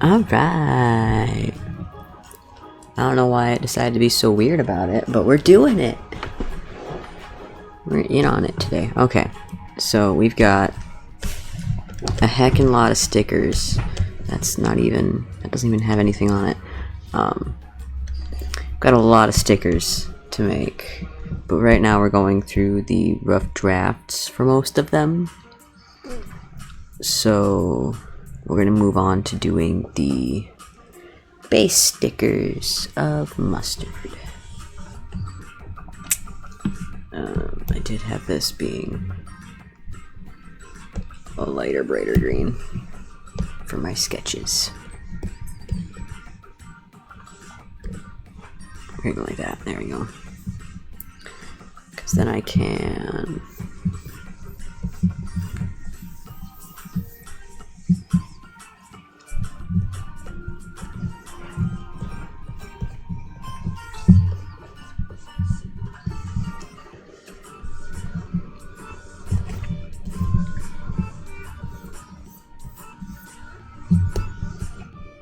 Alright. I don't know why I decided to be so weird about it, but we're doing it. We're in on it today. Okay, so we've got a heckin' lot of stickers. That doesn't even have anything on it. Got a lot of stickers to make, but right now we're going through the rough drafts for most of them. So we're gonna move on to doing the base stickers of mustard. I did have this being a lighter, brighter green for my sketches. We're going like that. There we go. Because then I can.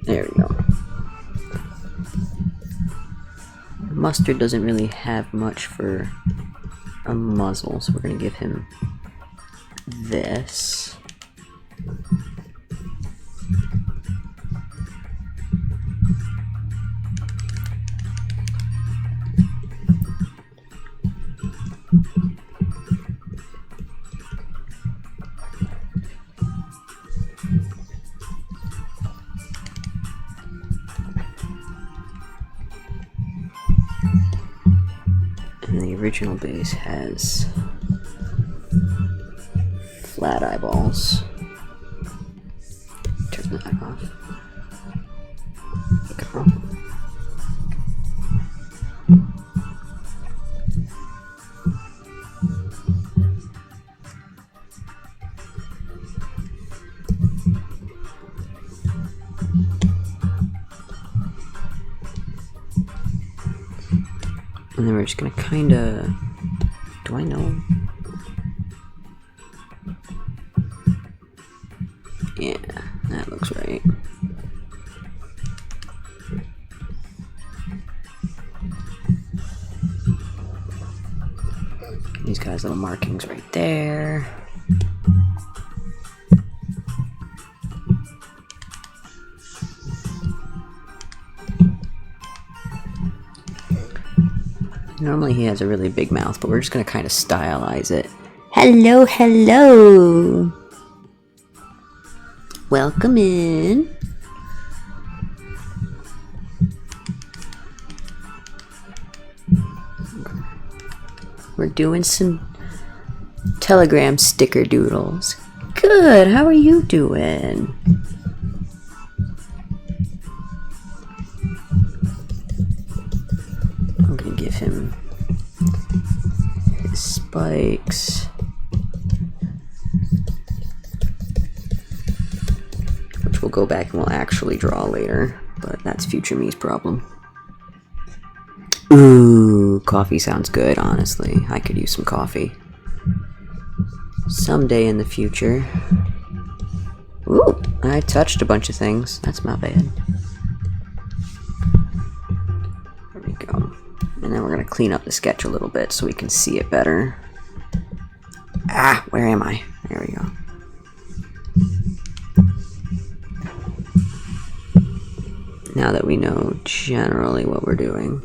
There we go. Mustard doesn't really have much for a muzzle, so we're going to give him this. And the original base has flat eyeballs. Turn that off. Go. And then we're just gonna kinda... Do I know? Yeah, that looks right. These guys' little markings right there. Normally he has a really big mouth, but we're just gonna kind of stylize it. Hello, hello! Welcome in. We're doing some Telegram sticker doodles. Good, how are you doing? I'm gonna give him his spikes. Which we'll go back and we'll actually draw later, but that's future me's problem. Ooh, coffee sounds good, honestly. I could use some coffee. Someday in the future. Ooh, I touched a bunch of things. That's my bad. There we go. And then we're gonna clean up the sketch a little bit so we can see it better. Ah, where am I? There we go. Now that we know generally what we're doing.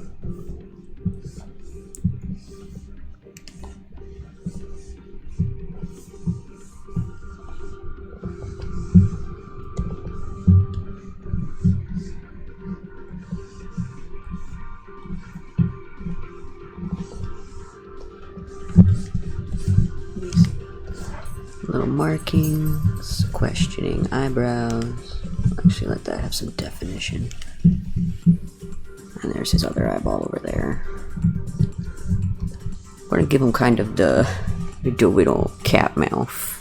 Little markings, questioning eyebrows. Actually, let that have some definition. And there's his other eyeball over there. We're gonna give him kind of the little cat mouth.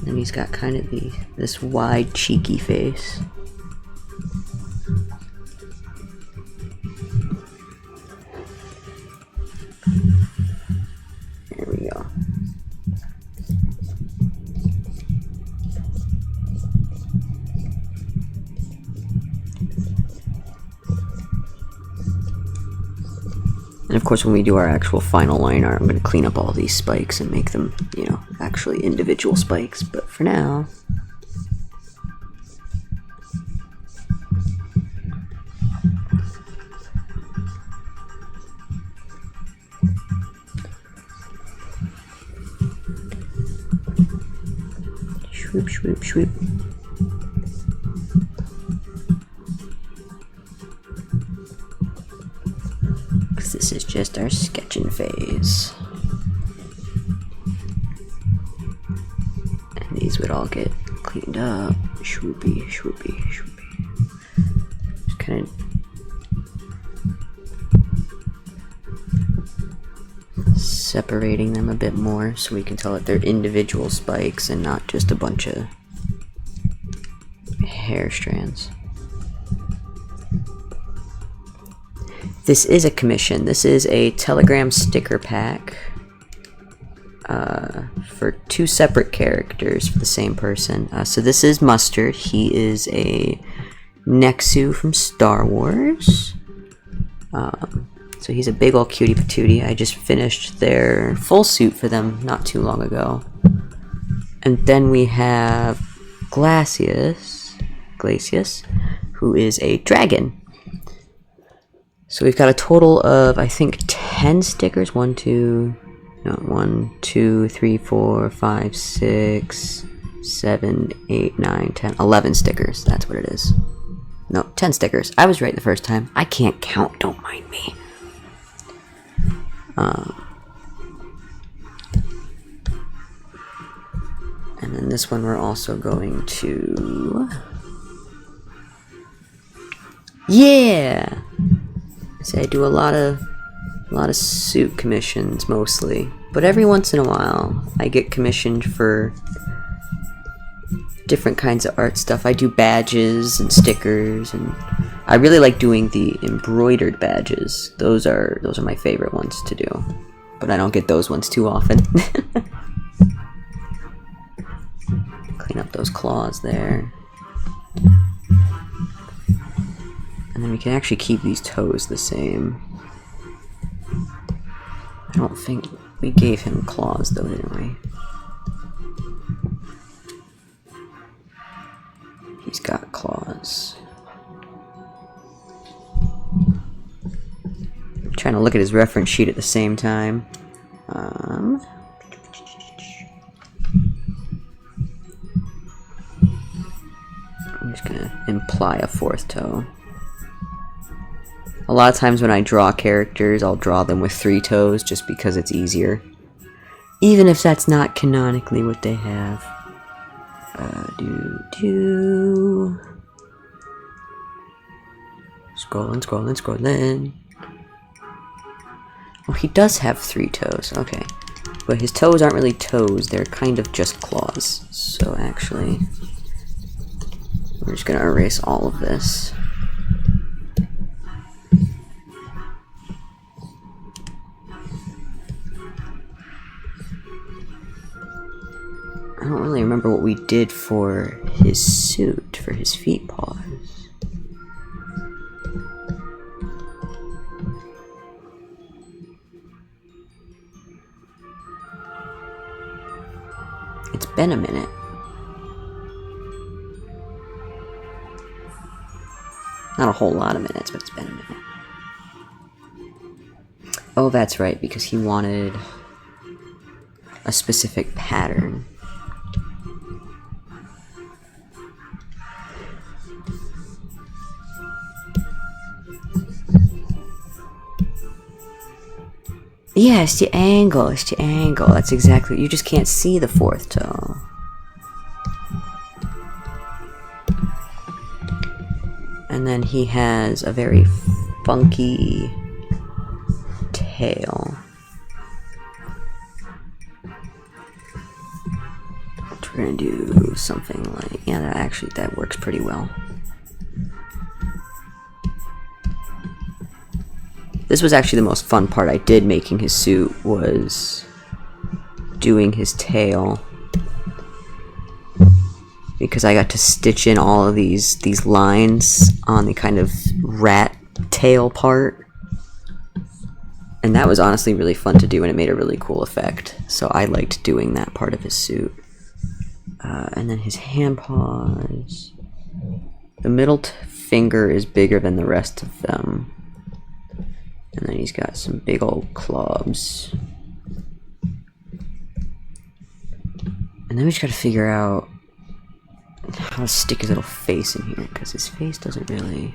And he's got kind of this wide, cheeky face. of course, when we do our actual final line art, I'm going to clean up all these spikes and make them, you know, actually individual spikes. But for now... Swoop, swoop, swoop. Because this is just our sketching phase. And these would all get cleaned up. Swoopy, swoopy, swoopy. Just kind of separating them a bit more so we can tell that they're individual spikes and not just a bunch of hair strands. This is a commission. This is a Telegram sticker pack for 2 separate characters for the same person. So this is Mustard. He is a Nexu from Star Wars. So he's a big ol' cutie patootie. I just finished their full suit for them not too long ago. And then we have Glacius, who is a dragon. So we've got a total of, I think, 10 stickers. 1, 2, 3, 4, 5, 6, 7, 8, 9, 10, 11 stickers. That's what it is. No, 10 stickers. I was right the first time. I can't count, don't mind me. And then this one we're also going to... Yeah! So I do a lot of suit commissions mostly, but every once in a while I get commissioned for different kinds of art stuff. I do badges and stickers, and I really like doing the embroidered badges. Those are my favorite ones to do, but I don't get those ones too often. Clean up those claws there. And then we can actually keep these toes the same. I don't think we gave him claws though, didn't we? He's got claws. I'm trying to look at his reference sheet at the same time. I'm just gonna imply a 4th toe. A lot of times when I draw characters, I'll draw them with 3 toes just because it's easier. Even if that's not canonically what they have. Scrolling, scrolling, scrolling. Oh, he does have 3 toes, okay. But his toes aren't really toes, they're kind of just claws. So actually, we're just gonna erase all of this. I don't really remember what we did for his suit, for his feet paws. It's been a minute. Not a whole lot of minutes, but it's been a minute. Oh, that's right, because he wanted a specific pattern. Yeah, it's the angle, That's exactly, you just can't see the 4th toe. And then he has a very funky tail. Which we're gonna do something like, yeah, that works pretty well. This was actually the most fun part I did making his suit, was doing his tail. Because I got to stitch in all of these lines on the kind of rat tail part. And that was honestly really fun to do, and it made a really cool effect. So I liked doing that part of his suit. And then his hand paws. The middle finger is bigger than the rest of them. And then he's got some big old clubs. And then we just gotta figure out how to stick his little face in here, because his face doesn't really...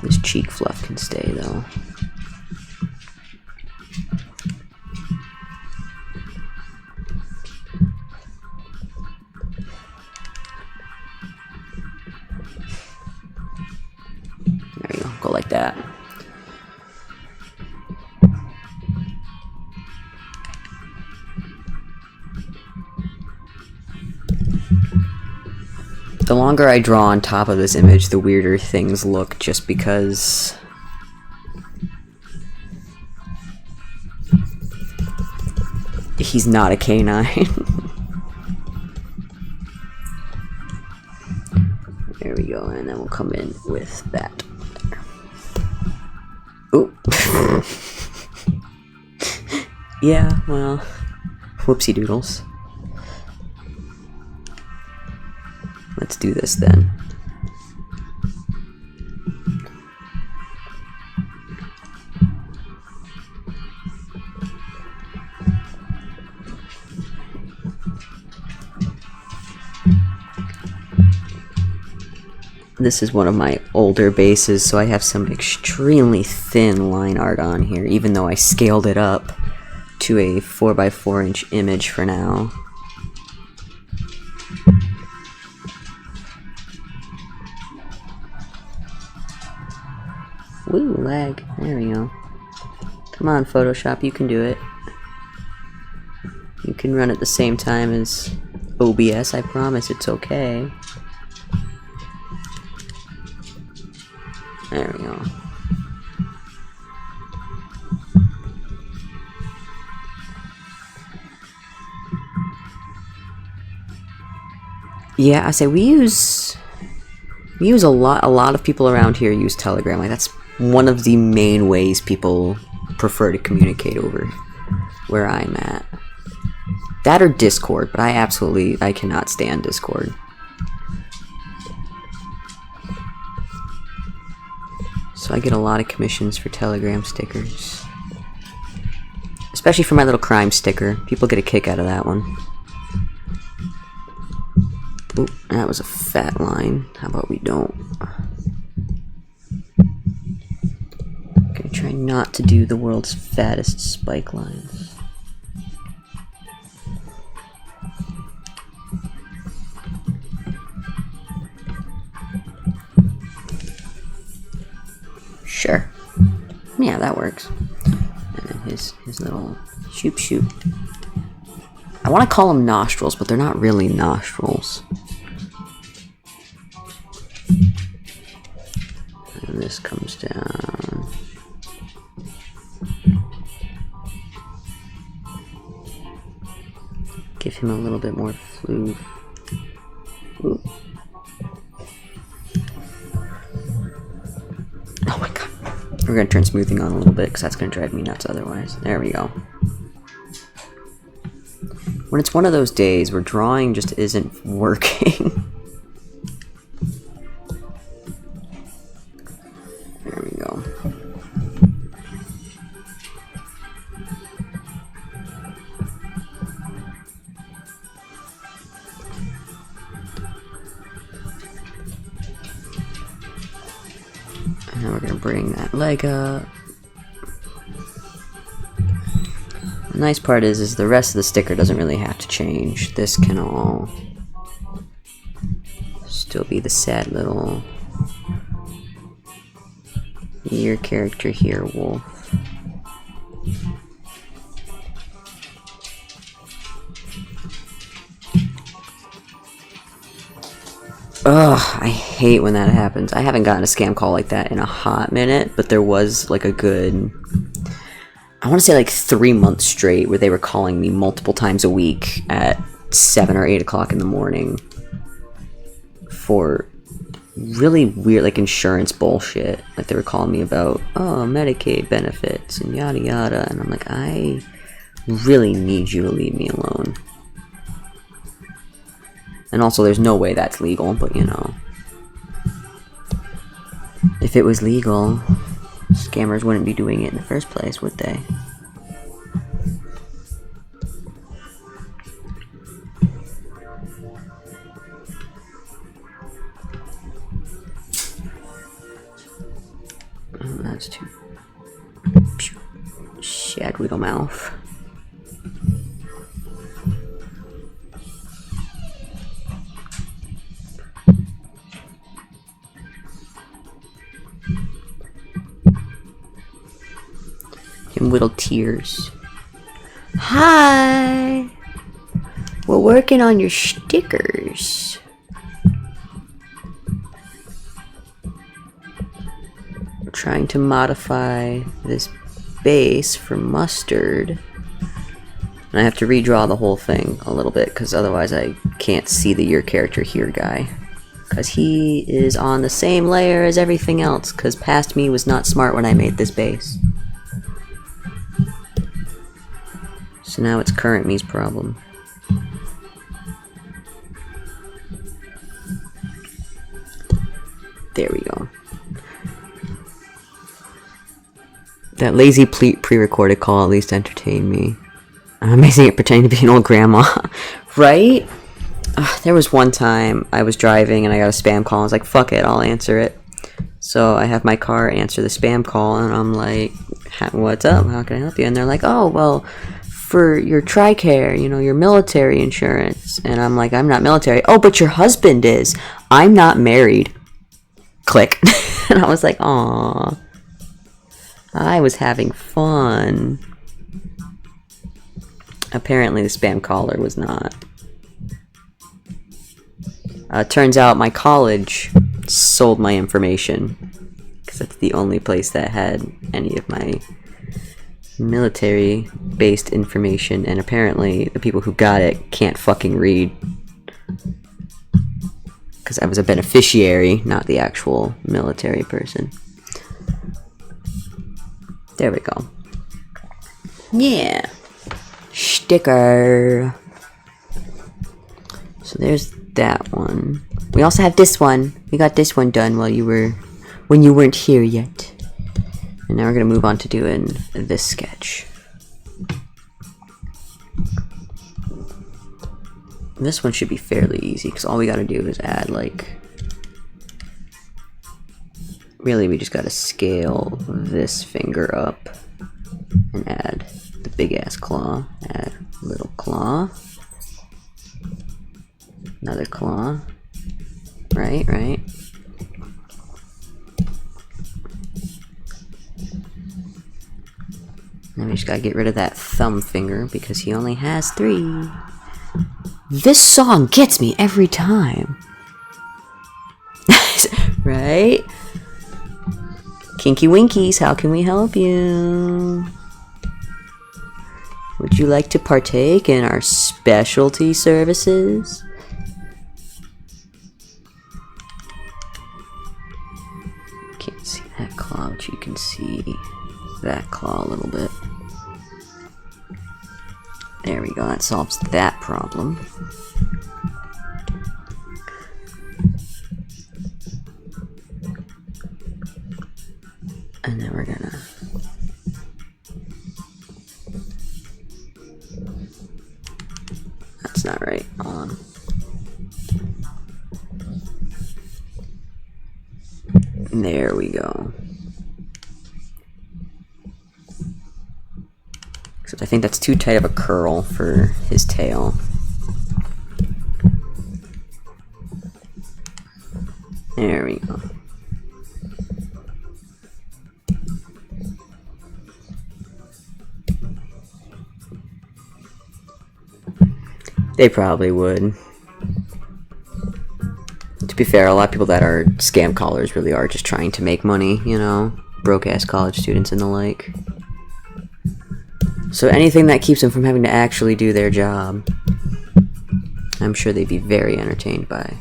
This cheek fluff can stay, though. There you go, go like that. The longer I draw on top of this image, the weirder things look, just because he's not a canine. There we go, and then we'll come in with that. Ooh. Yeah, well, whoopsie doodles. Let's do this then. This is one of my older bases, so I have some extremely thin line art on here, even though I scaled it up to a 4x4 inch image for now. Woo, lag. There we go. Come on, Photoshop, you can do it. You can run at the same time as OBS, I promise it's okay. There we go. Yeah, I say we use a lot of people around here use Telegram. Like, that's one of the main ways people prefer to communicate over where I'm at. That or Discord, but I cannot stand Discord. So I get a lot of commissions for Telegram stickers. Especially for my little crime sticker. People get a kick out of that one. Oop, that was a fat line. How about we don't? Gonna try not to do the world's fattest spike lines. Sure. Yeah, that works. And then his little shoop. I want to call them nostrils, but they're not really nostrils. And this comes down. Give him a little bit more floof. Ooh. Oh my god. We're going to turn smoothing on a little bit, because that's going to drive me nuts otherwise. There we go. When it's one of those days where drawing just isn't working. There we go. And then we're going to bring that leg up. The nice part is the rest of the sticker doesn't really have to change. This can all still be the sad little your character here, wolf. Ugh, I hate when that happens. I haven't gotten a scam call like that in a hot minute, but there was like a good, I want to say like 3 months straight where they were calling me multiple times a week at 7 or 8 o'clock in the morning for really weird, like, insurance bullshit. Like, they were calling me about, oh, Medicaid benefits and yada yada, and I'm like, I really need you to leave me alone. And also, there's no way that's legal, but you know. If it was legal, scammers wouldn't be doing it in the first place, would they? Oh, that's too... Shadwiddle mouth. Him little tears. Hi! We're working on your stickers. We're trying to modify this base for mustard. And I have to redraw the whole thing a little bit, because otherwise I can't see the your character here guy. Because he is on the same layer as everything else, because past me was not smart when I made this base. So now it's current me's problem. There we go. That lazy pre-recorded call at least entertained me. I'm amazing at pretending to be an old grandma. Right? There was one time I was driving and I got a spam call. I was like, fuck it, I'll answer it. So I have my car answer the spam call and I'm like, what's up? How can I help you? And they're like, oh, well, for your TRICARE, you know, your military insurance. And I'm like, I'm not military. Oh, but your husband is. I'm not married. Click. And I was like, aw. I was having fun. Apparently the spam caller was not. Turns out my college sold my information. Because that's the only place that had any of my military-based information. And apparently the people who got it can't fucking read. Because I was a beneficiary, not the actual military person. There we go. Yeah. Sticker. So there's that one. We also have this one. We got this one done when you weren't here yet. And now we're gonna move on to doing this sketch. This one should be fairly easy because all we gotta do is add like... Really, we just gotta scale this finger up and add the big ass claw. Add little claw. Another claw. Right. Then we just gotta get rid of that thumb finger because he only has 3. This song gets me every time. Right? Kinky Winkies, how can we help you? Would you like to partake in our specialty services? Can't see that claw, but you can see that claw a little bit. There we go, that solves that problem. And then we're gonna... That's not right. Hold on. There we go. Except I think that's too tight of a curl for his tail. There we go. They probably would. To be fair, a lot of people that are scam callers really are just trying to make money, you know? Broke-ass college students and the like. So anything that keeps them from having to actually do their job, I'm sure they'd be very entertained by.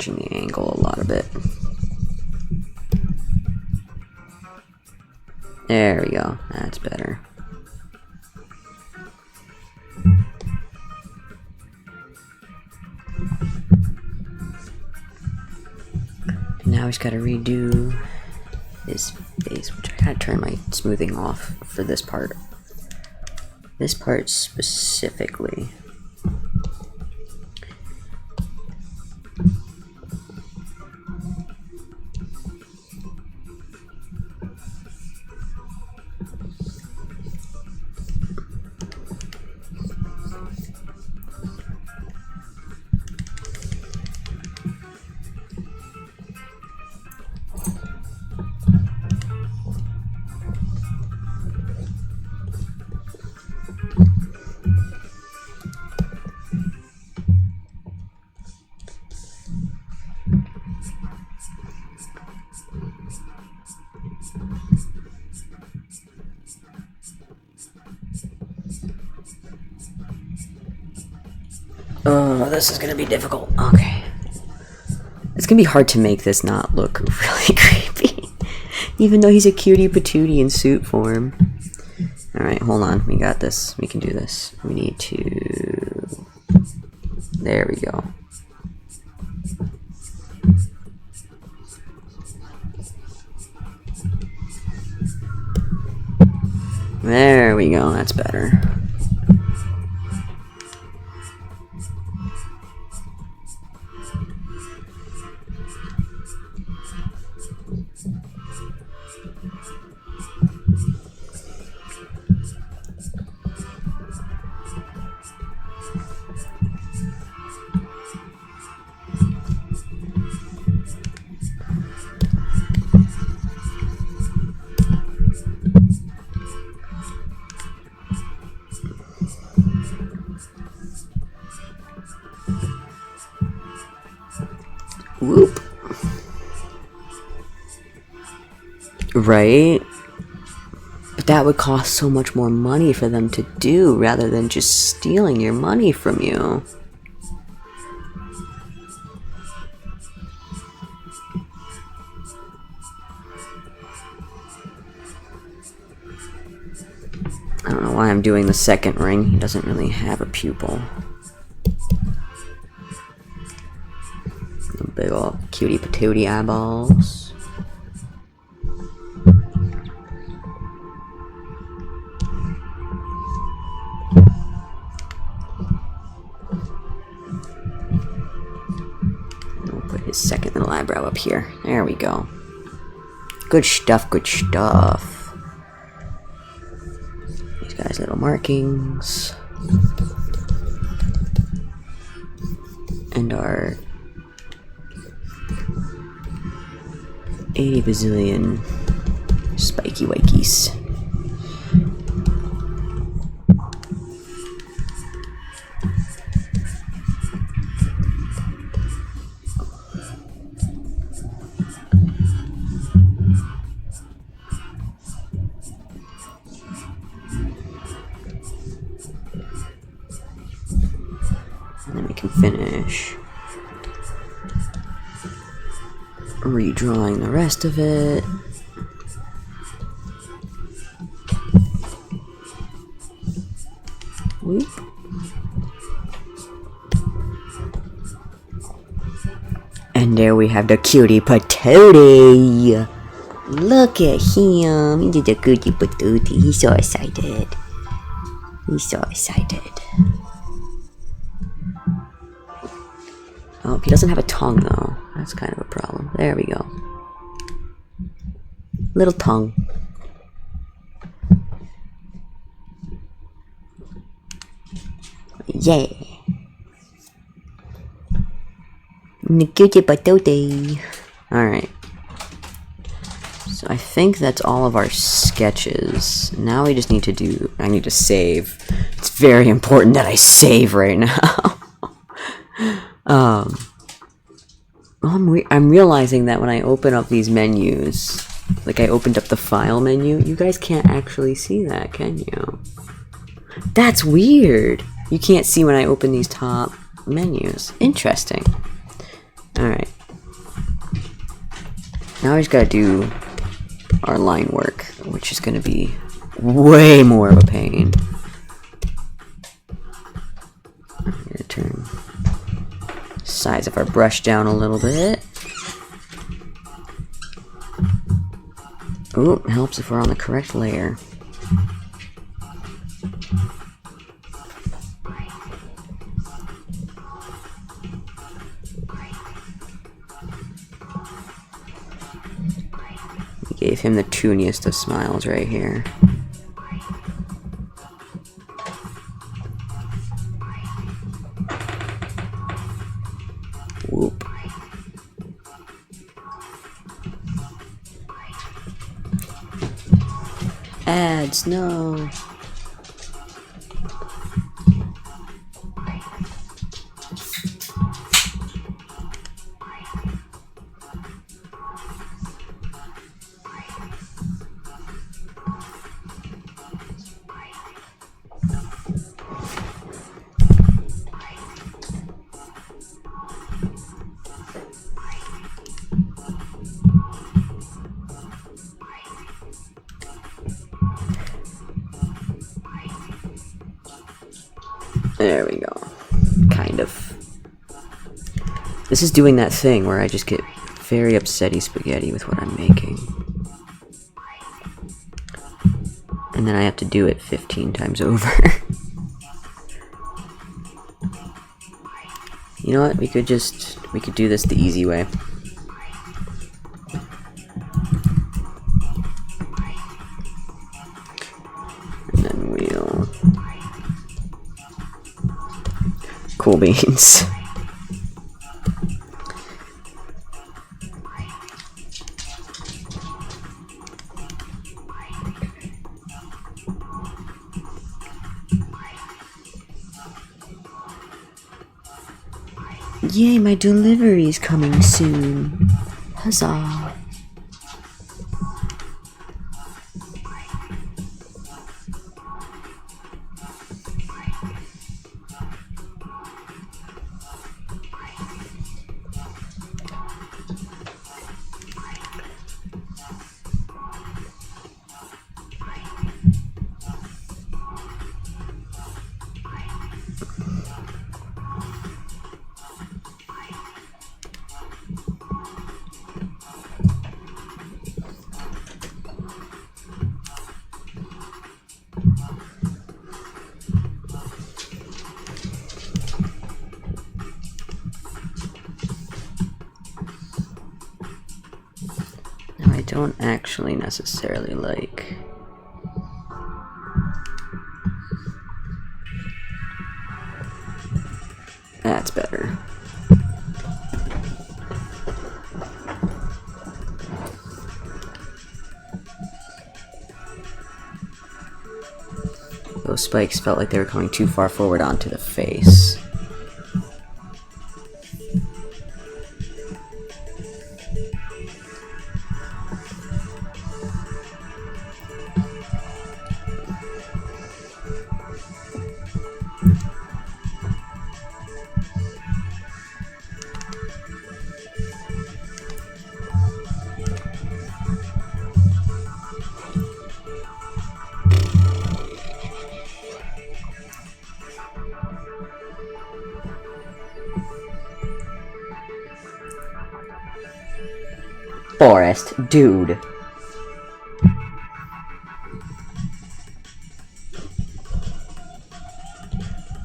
changing the angle a lot of it. There we go. That's better. And now he's got to redo his face, which I gotta turn my smoothing off for this part. This part specifically. Oh, this is gonna be difficult. Okay. It's gonna be hard to make this not look really creepy. Even though he's a cutie patootie in suit form. Alright, hold on. We got this. We can do this. We need to... There we go. There we go. That's better. Whoop. Right? But that would cost so much more money for them to do rather than just stealing your money from you. I don't know why I'm doing the second ring. He doesn't really have a pupil. Big ol' cutie patootie eyeballs. We'll put his second little eyebrow up here. There we go. Good stuff, good stuff. These guys' little markings. And our 80 bazillion spiky wikies. And then we can finish redrawing the rest of it. Whoop. And there we have the cutie patootie. Look at him. He did a cutie patootie. He's so excited. He's so excited. Oh, he doesn't have a tongue though. That's kind of a problem. There we go. Little tongue. Yeah. Alright. So I think that's all of our sketches. Now we just need to do... I need to save. It's very important that I save right now. I'm realizing that when I open up these menus, like I opened up the file menu, you guys can't actually see that, can you? That's weird. You can't see when I open these top menus. Interesting. Alright. Now we just gotta do our line work, which is gonna be way more of a pain. I'm gonna turn the size of our brush down a little bit. Ooh, it helps if we're on the correct layer. We gave him the tooniest of smiles right here. Whoop. Ads, no. There we go. Kind of. This is doing that thing where I just get very upsetty spaghetti with what I'm making. And then I have to do it 15 times over. You know what? We could do this the easy way. And then we'll... Cool beans. Yay, my delivery's coming soon. Huzzah. I don't actually necessarily like that's better. Those spikes felt like they were coming too far forward onto the face. Forest, dude.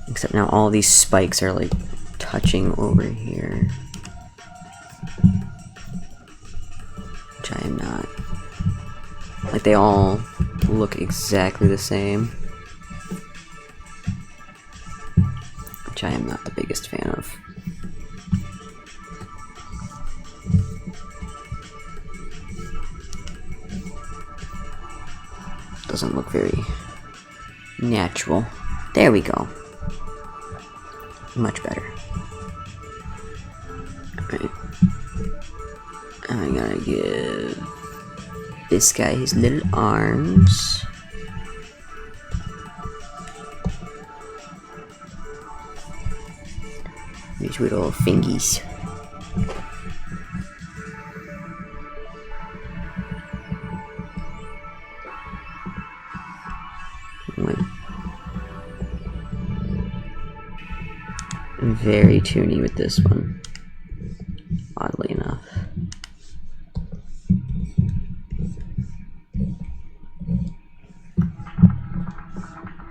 Except now all these spikes are like touching over here. Which I am not. Like they all look exactly the same. Which I am not the biggest fan of. Doesn't look very natural. There we go. Much better. Alright. I'm gonna give this guy his little arms. These little fingies. very toony with this one, oddly enough.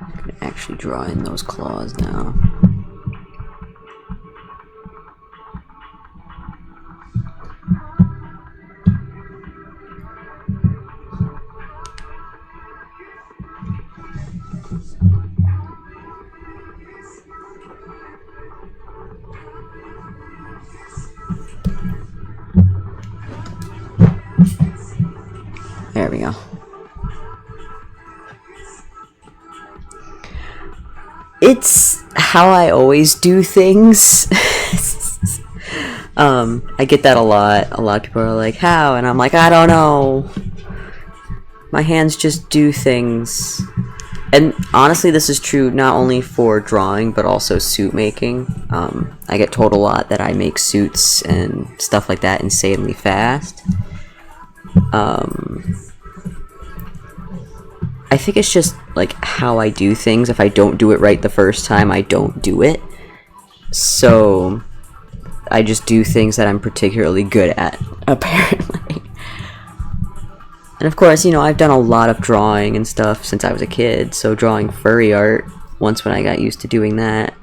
I'm gonna actually draw in those claws now. There we go. It's how I always do things. I get that a lot. A lot of people are like, how? And I'm like, I don't know. My hands just do things. And honestly, this is true not only for drawing, but also suit making. I get told a lot that I make suits and stuff like that insanely fast. I think it's just like how I do things. If I don't do it right the first time, I don't do it. So I just do things that I'm particularly good at, apparently. And of course, you know, I've done a lot of drawing and stuff since I was a kid, so drawing furry art, once when I got used to doing that,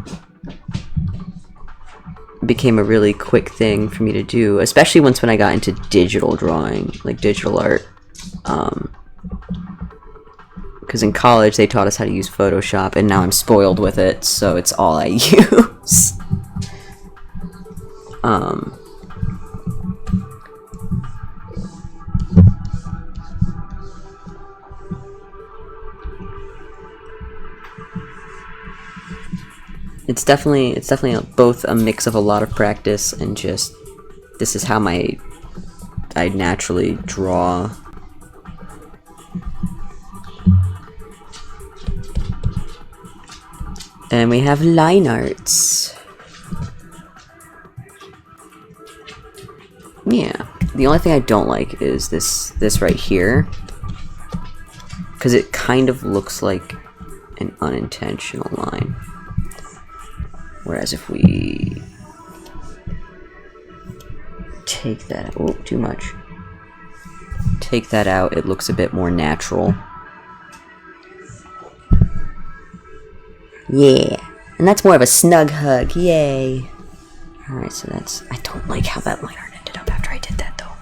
became a really quick thing for me to do, especially once when I got into digital drawing, like digital art. Because in college they taught us how to use Photoshop, and now I'm spoiled with it, so it's all I use. It's definitely both a mix of a lot of practice and just this is how I naturally draw. And we have line arts. Yeah, the only thing I don't like is this right here, because it kind of looks like an unintentional line. Whereas if we take that, oh, too much. Take that out, it looks a bit more natural. Yeah, and that's more of a snug hug, yay. Alright, so that's, I don't like how that line art ended up after I did that though.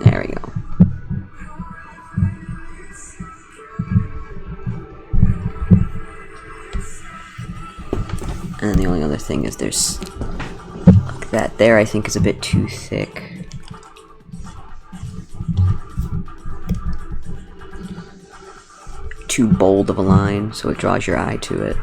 There we go. And then the only other thing is there's, like that there I think is a bit too thick. Too bold of a line, so it draws your eye to it.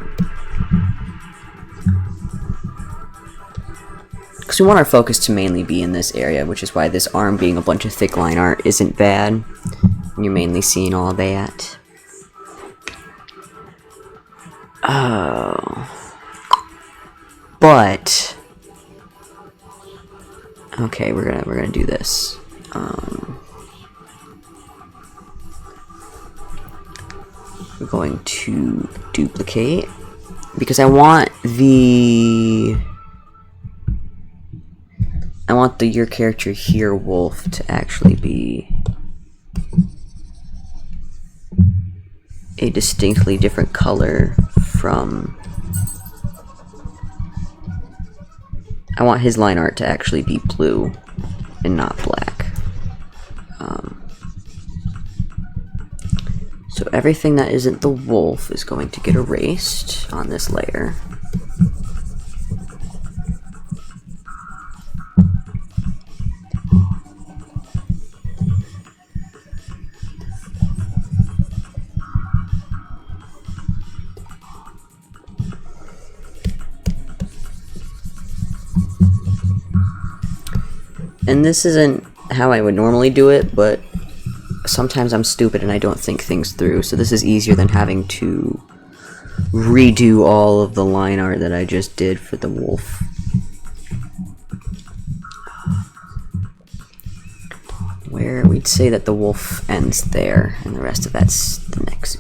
Because we want our focus to mainly be in this area, which is why this arm being a bunch of thick line art isn't bad. You're mainly seeing all that. Oh. But okay, we're gonna do this. We're going to duplicate because I want your character here, Wolf, to actually be a distinctly different color from. I want his line art to actually be blue and not black. So everything that isn't the wolf is going to get erased on this layer. And this isn't how I would normally do it, but sometimes I'm stupid and I don't think things through, so this is easier than having to redo all of the line art that I just did for the wolf. Where we'd say that the wolf ends there, and the rest of that's the next.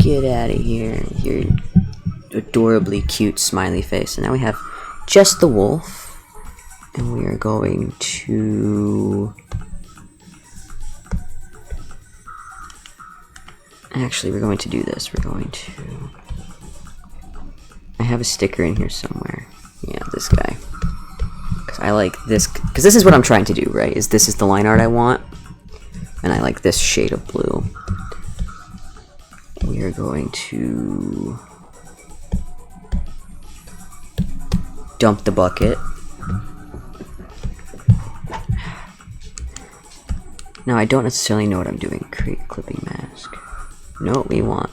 Get out of here. Your adorably cute smiley face. And now we have just the wolf. And we are going to... Actually, we're going to do this. We're going to... I have a sticker in here somewhere. Yeah, this guy. Because I like this... Because this is what I'm trying to do, right? This is the line art I want. And I like this shade of blue. We are going to... dump the bucket. Now, I don't necessarily know what I'm doing. Create clipping mask. Know what we want.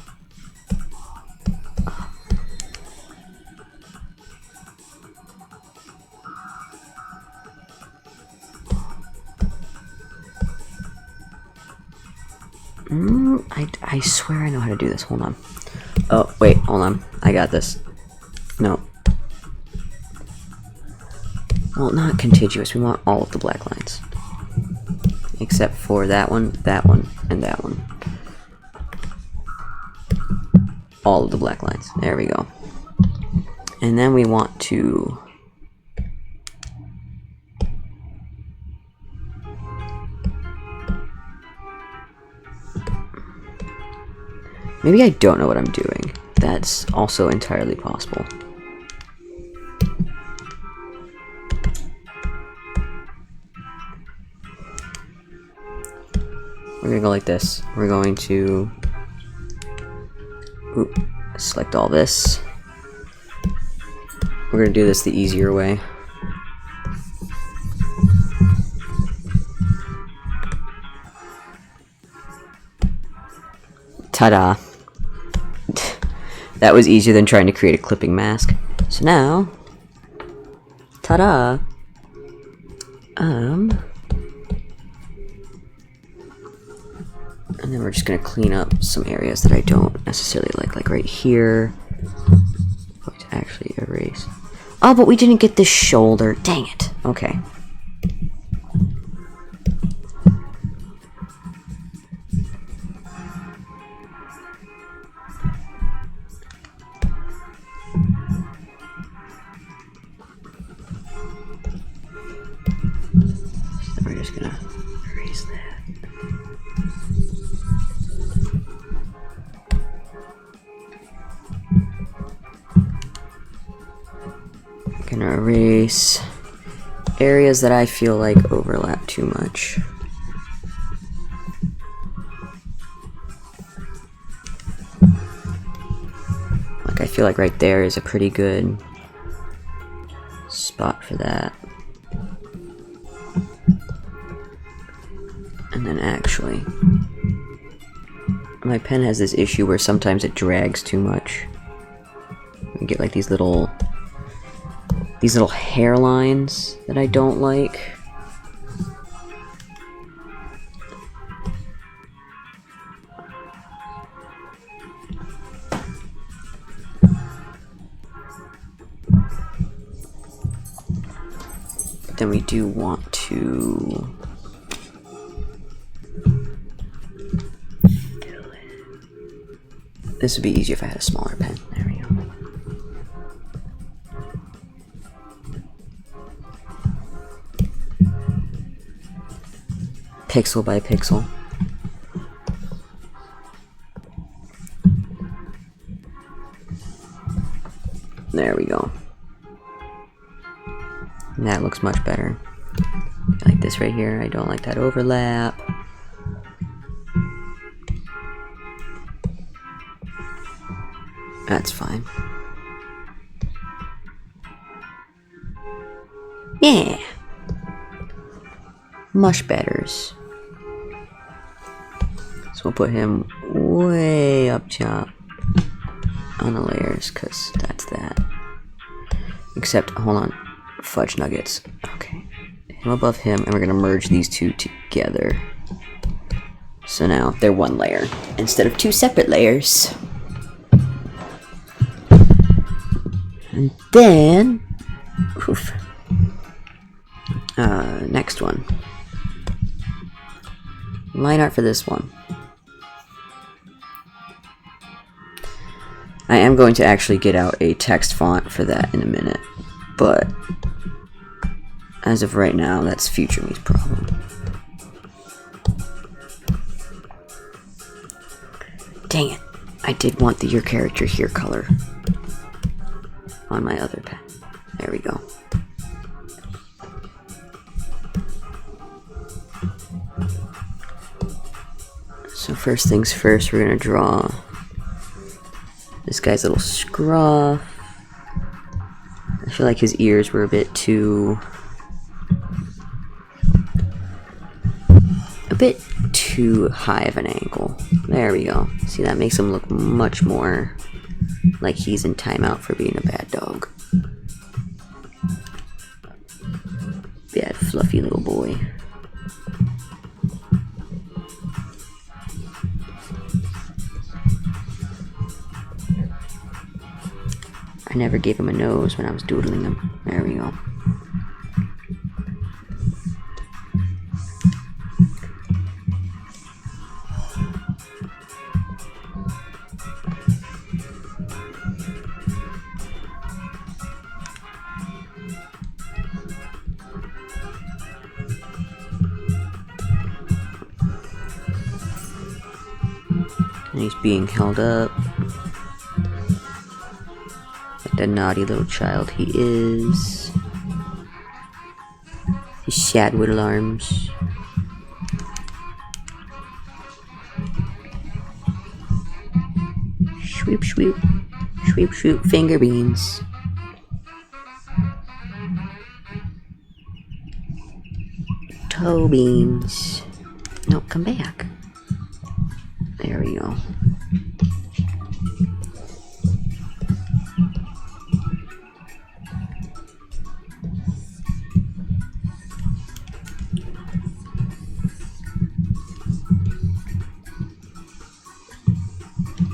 I swear I know how to do this. Hold on. Oh, wait, hold on. I got this. No. Well, not contiguous. We want all of the black lines. Except for that one, and that one. All of the black lines. There we go. And then we want to... Maybe I don't know what I'm doing. That's also entirely possible. We're gonna go like this. We're going to select all this. We're gonna do this the easier way. Ta-da! That was easier than trying to create a clipping mask. So now, ta-da! And then we're just gonna clean up some areas that I don't necessarily like right here. I'm going to actually erase. Oh, but we didn't get this shoulder. Dang it. Okay. So we're just gonna erase that. Gonna erase areas that I feel like overlap too much. Like I feel like right there is a pretty good spot for that. And then actually, my pen has this issue where sometimes it drags too much. You get like these little hairlines that I don't like. But then we do want to this would be easier if I had a smaller pen. There we go. Pixel by pixel. There we go. And that looks much better. Like this right here. I don't like that overlap. That's fine. Yeah. Much betters. So we'll put him way up top on the layers, because that's that. Except, hold on, fudge nuggets. Okay, him above him, and we're gonna merge these two together. So now they're one layer instead of two separate layers. And then, oof. Next one. Line art for this one. I am going to actually get out a text font for that in a minute, but as of right now, that's future me's problem. Dang it. I did want your character here color on my other pen. There we go. So first things first, we're gonna draw this guy's little scruff. I feel like his ears were a bit too high of an angle. There we go. See, that makes him look much more like he's in timeout for being a bad dog. Bad fluffy little boy. I never gave him a nose when I was doodling him. There we go. And he's being held up. Like the naughty little child he is. His sad little arms. Swoop, swoop. Swoop, swoop. Finger beans. Toe beans. No, come back. There we go.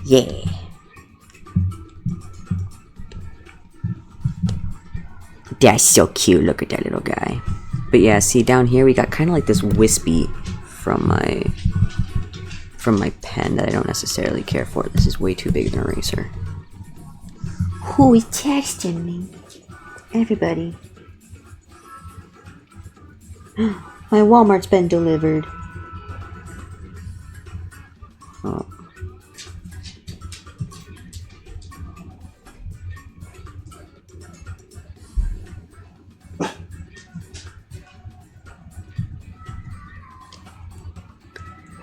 Yeah. That's so cute. Look at that little guy. But yeah, see down here we got kind of like this wispy from my pen that I don't necessarily care for. This is way too big of an eraser. Who is texting me? Everybody. My Walmart's been delivered. Oh.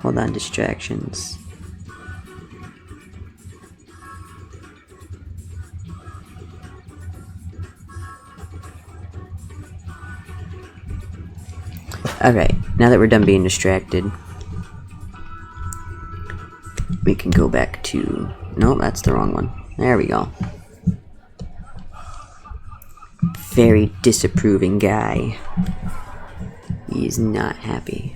Hold on, distractions. Alright, now that we're done being distracted, we can go back to... Nope, that's the wrong one. There we go. Very disapproving guy. He is not happy.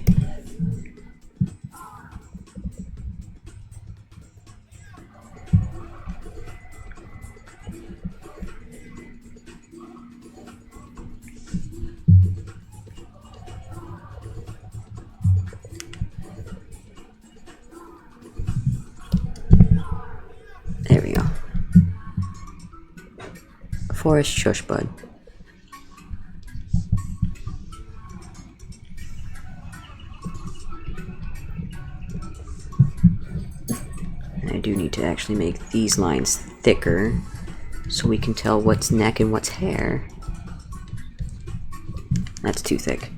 There we go. Forest shush bud. I do need to actually make these lines thicker so we can tell what's neck and what's hair. That's too thick.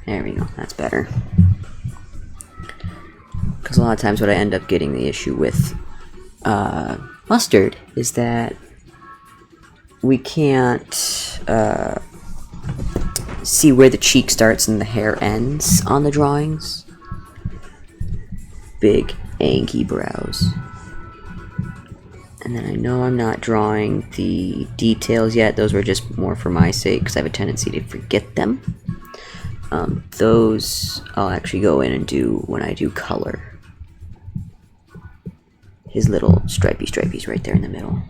There we go, that's better. Because a lot of times what I end up getting the issue with mustard is that we can't see where the cheek starts and the hair ends on the drawings. Big, anky brows. And then I know I'm not drawing the details yet. Those were just more for my sake because I have a tendency to forget them. Those I'll actually go in and do when I do color. His little stripies right there in the middle.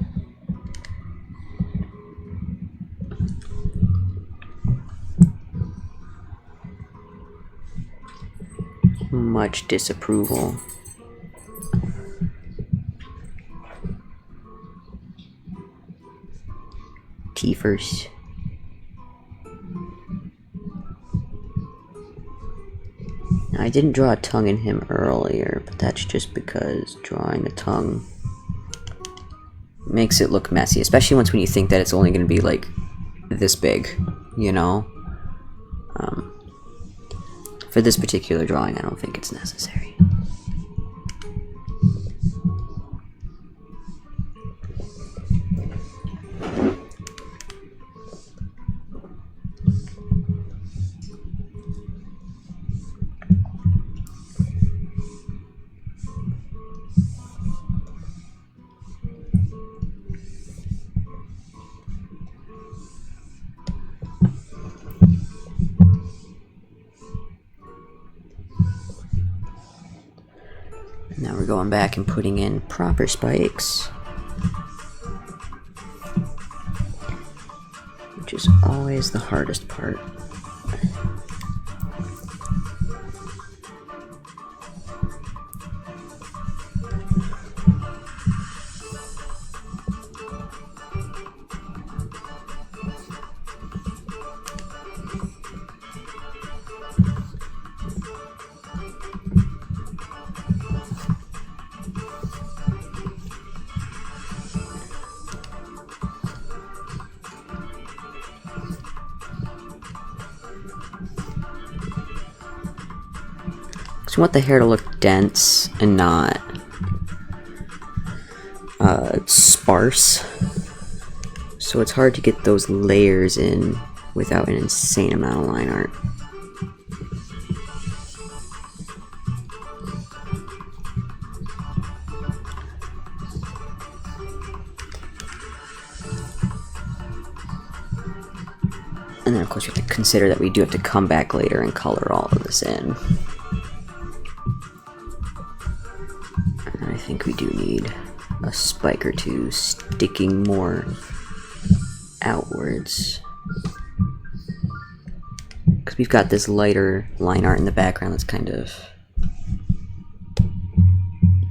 Much disapproval T first. Now, I didn't draw a tongue in him earlier, but that's just because drawing a tongue makes it look messy, especially when you think that it's only going to be like this big, you know? For this particular drawing, I don't think it's necessary. Now we're going back and putting in proper spikes, which is always the hardest part. You want the hair to look dense and not sparse, so it's hard to get those layers in without an insane amount of line art. And then of course we have to consider that we do have to come back later and color all of this in. I think we do need a spike or two sticking more outwards, because we've got this lighter line art in the background that's kind of...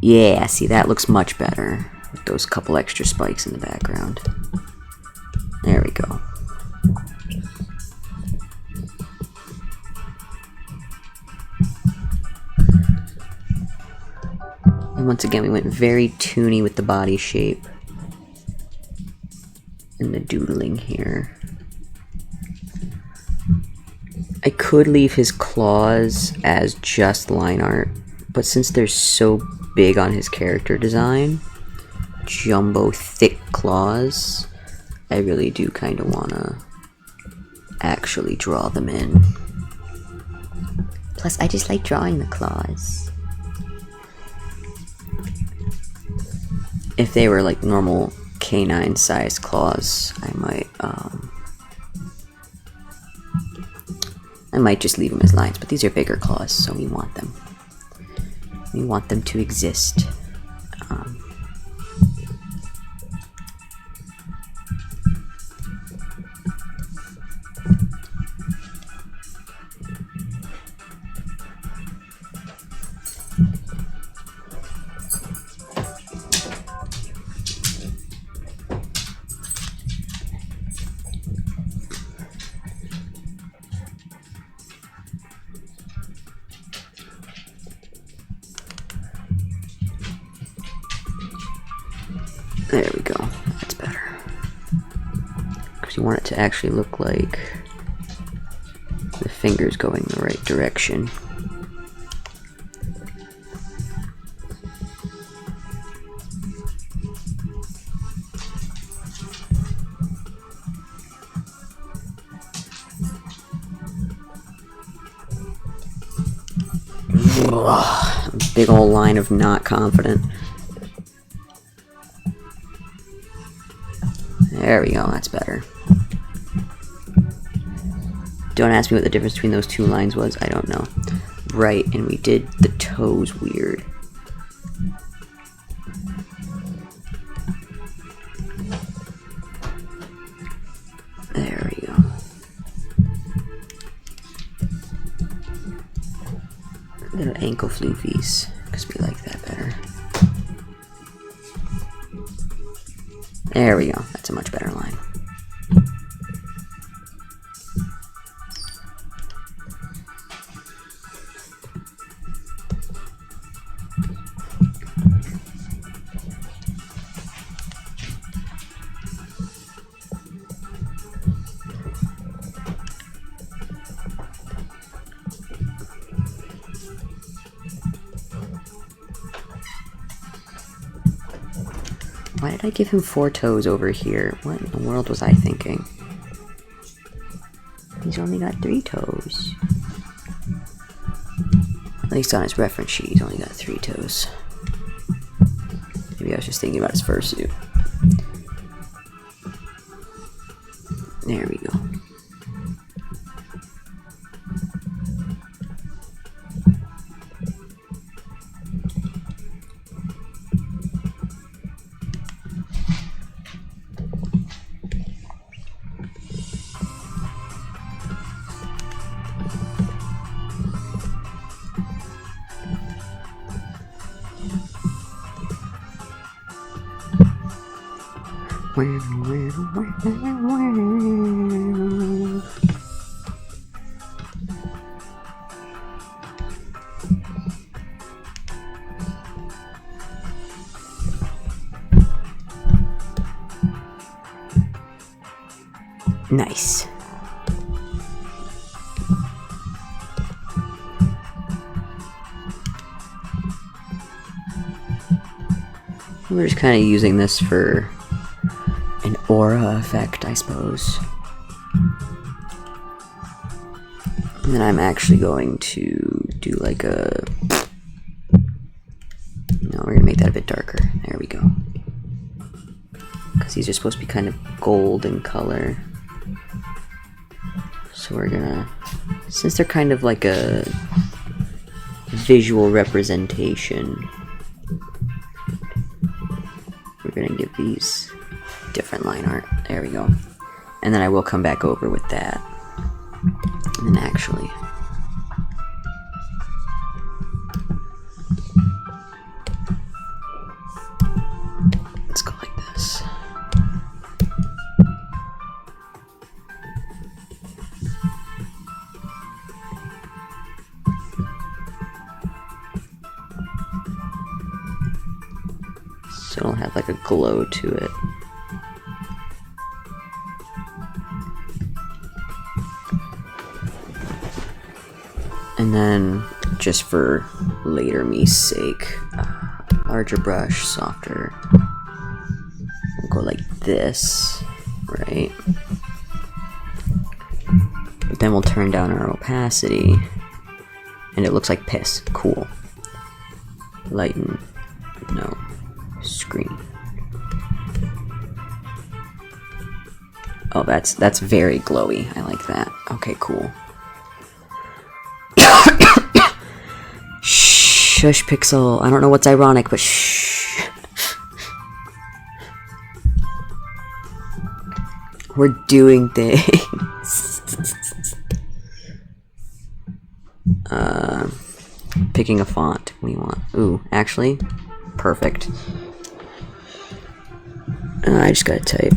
Yeah, see, that looks much better with those couple extra spikes in the background. There we go. And once again, we went very toony with the body shape and the doodling here. I could leave his claws as just line art, but since they're so big on his character design, jumbo thick claws, I really do kind of want to actually draw them in. Plus, I just like drawing the claws. If they were like normal canine sized claws, I might just leave them as lines, but these are bigger claws, so we want them. We want them to exist. There we go, that's better. Because you want it to actually look like the finger's going the right direction. Ugh, big old line of not confident. There we go, that's better. Don't ask me what the difference between those two lines was, I don't know. Right, and we did the toes weird. There we go. Little ankle floofies, because we like that better. There we go, that's a much better line. Why did I give him 4 toes over here? What in the world was I thinking? He's only got 3 toes. At least on his reference sheet, he's only got 3 toes. Maybe I was just thinking about his fursuit. There we go. Nice. We're just kind of using this for an aura effect, I suppose. And then I'm actually going to do like a... No, we're gonna make that a bit darker. There we go. Because these are supposed to be kind of gold in color. So we're gonna... Since they're kind of like a visual representation, we're gonna give these different line art. There we go. And then I will come back over with that. And then actually... Let's go like this. So it'll have like a glow to it. And then, just for later me's sake, larger brush, softer. We'll go like this, right? But then we'll turn down our opacity, and it looks like piss. Cool. Lighten. No. Screen. Oh, that's very glowy. I like that. Okay, cool. Shush, Pixel. I don't know what's ironic, but shh. We're doing things. Picking a font. What do you want? Ooh, actually, perfect. I just gotta type.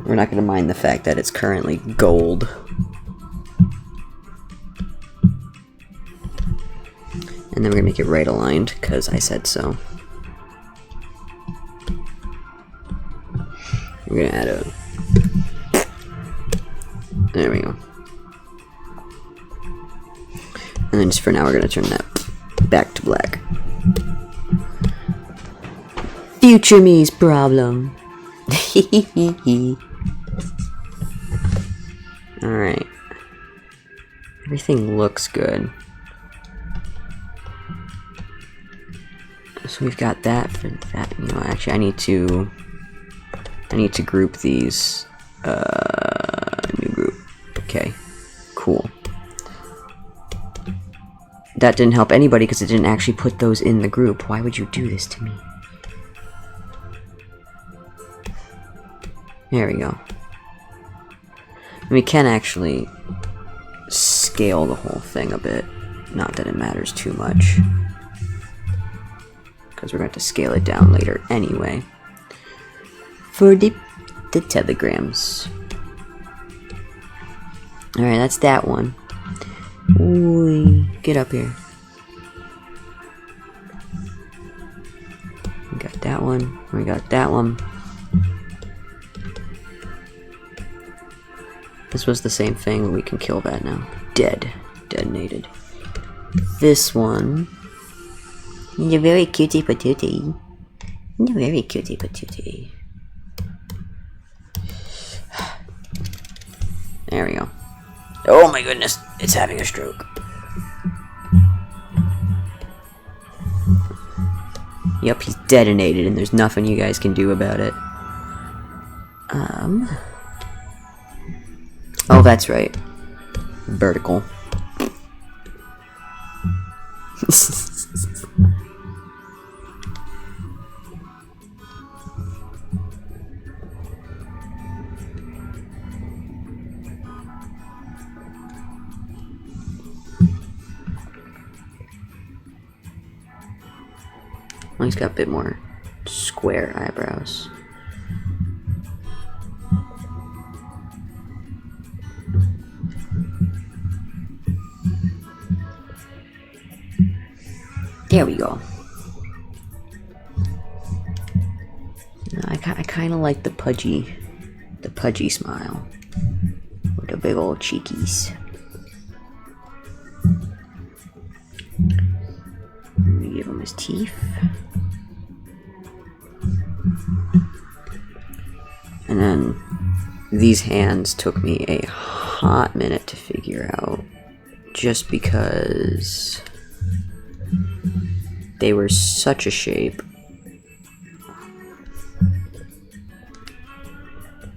We're not going to mind the fact that it's currently gold. And then we're going to make it right aligned, because I said so. We're going to add a... There we go. And then just for now, we're going to turn that back to black. Future me's problem. Alright. Everything looks good. So we've got that for that. You know, actually I need to group these. New group. Okay. Cool. That didn't help anybody because it didn't actually put those in the group. Why would you do this to me? There we go. And we can actually scale the whole thing a bit. Not that it matters too much. Because we're going to scale it down later anyway. For the telegrams. Alright, that's that one. Ooh, get up here. We got that one. We got that one. This was the same thing. We can kill that now. Dead. Detonated. This one. You're very cutie patootie. You're very cutie patootie. There we go. Oh my goodness, it's having a stroke. Yep, he's detonated and there's nothing you guys can do about it. Oh, that's right. Vertical. Well, he's got a bit more square eyebrows. There we go. I kind of like the pudgy smile with the big old cheekies. Let me give him his teeth. And then these hands took me a hot minute to figure out, just because they were such a shape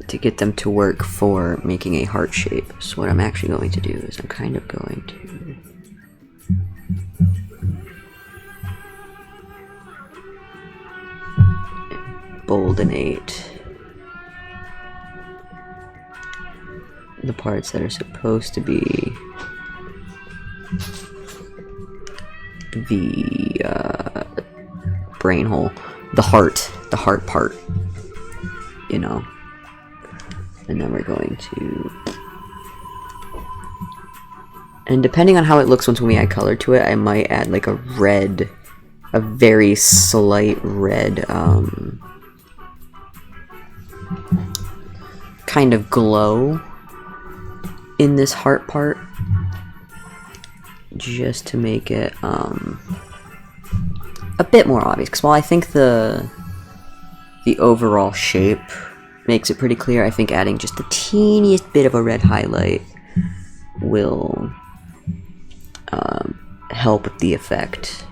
to get them to work for making a heart shape. So what I'm actually going to do is I'm kind of going to boldenate the parts that are supposed to be the brain hole, the heart part, you know. And then we're going to, and depending on how it looks once we add color to it, I might add like a red, a very slight red kind of glow in this heart part, just to make it a bit more obvious. Because while I think the overall shape makes it pretty clear, I think adding just the teeniest bit of a red highlight will help with the effect.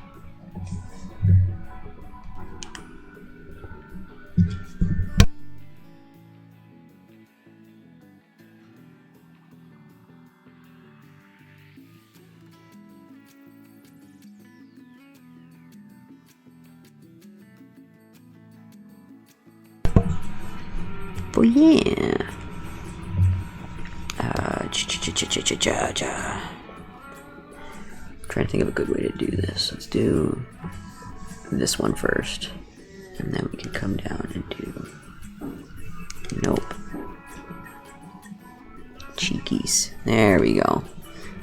Oh yeah. Trying to think of a good way to do this. Let's do this one first, and then we can come down and do. Nope. Cheekies. There we go.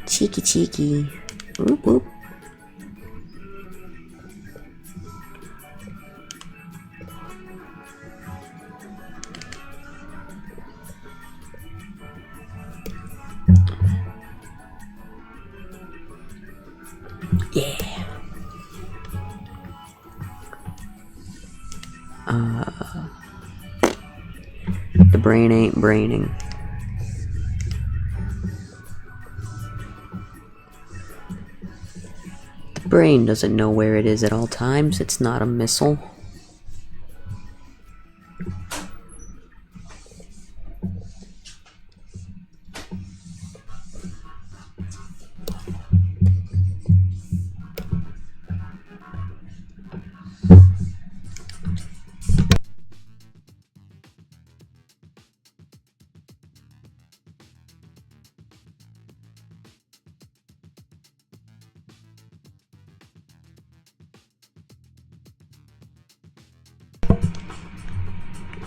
Cheeky. Whoop whoop. Yeah. The brain ain't braining. The brain doesn't know where it is at all times. It's not a missile.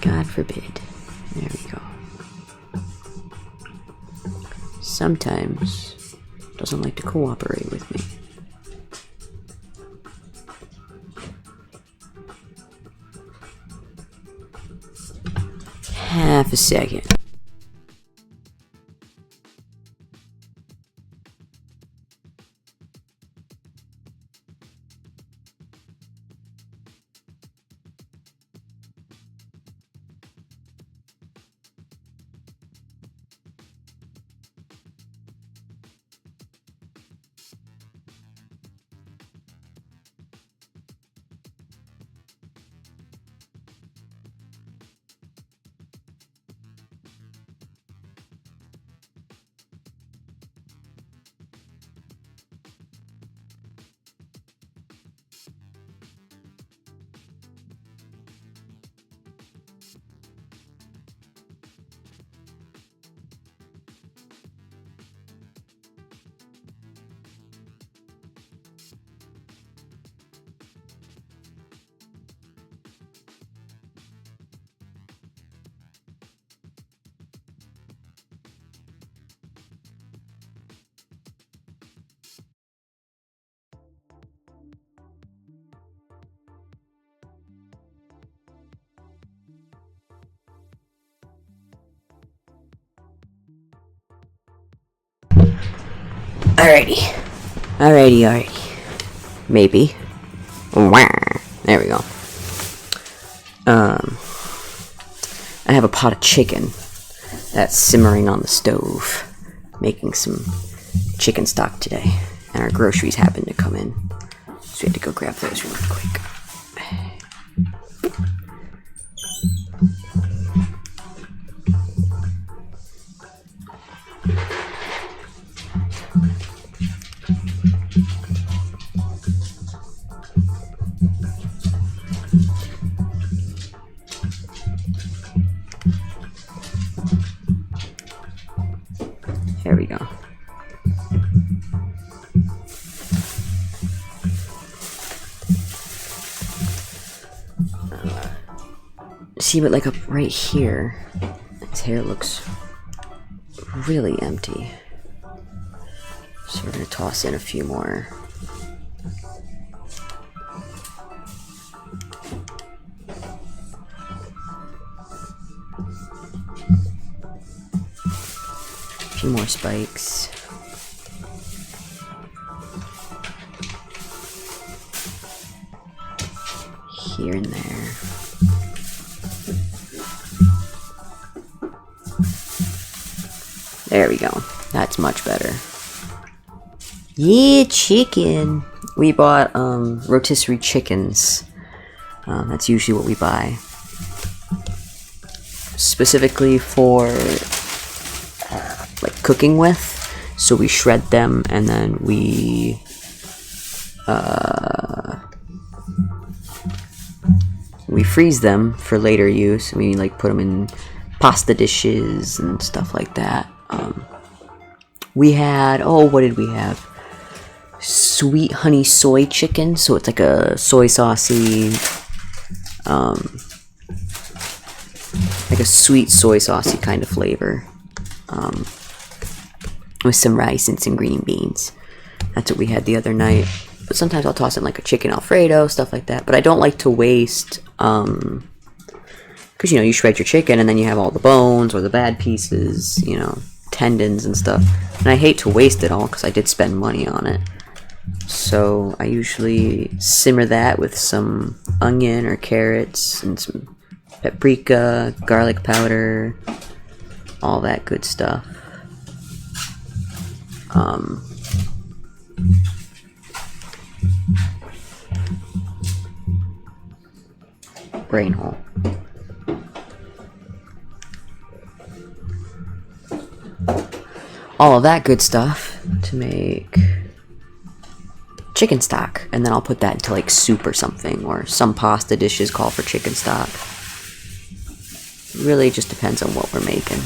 God forbid. There we go. Sometimes doesn't like to cooperate with me. Half a second. Alrighty. Alrighty. Maybe. There we go. I have a pot of chicken that's simmering on the stove, making some chicken stock today, and our groceries happened to come in, so we had to go grab those really quick. There we go. See, but like up right here, his hair looks really empty. So we're gonna toss in a few more. A few more spikes. Here and there. There we go. That's much better. Yeah, chicken. We bought rotisserie chickens. That's usually what we buy. Specifically for like cooking with. So we shred them and then we freeze them for later use. We like put them in pasta dishes and stuff like that. We had, what did we have? Sweet honey soy chicken, so it's like a soy saucy, like a sweet soy saucy kind of flavor, with some rice and some green beans. That's what we had the other night. But sometimes I'll toss in like a chicken Alfredo, stuff like that. But I don't like to waste, because you know, you shred your chicken and then you have all the bones or the bad pieces, you know, tendons and stuff. And I hate to waste it all because I did spend money on it. So I usually simmer that with some onion or carrots and some paprika, garlic powder, all that good stuff. Brain hole. All of that good stuff to make chicken stock, and then I'll put that into like soup or something, or some pasta dishes call for chicken stock. Really just depends on what we're making.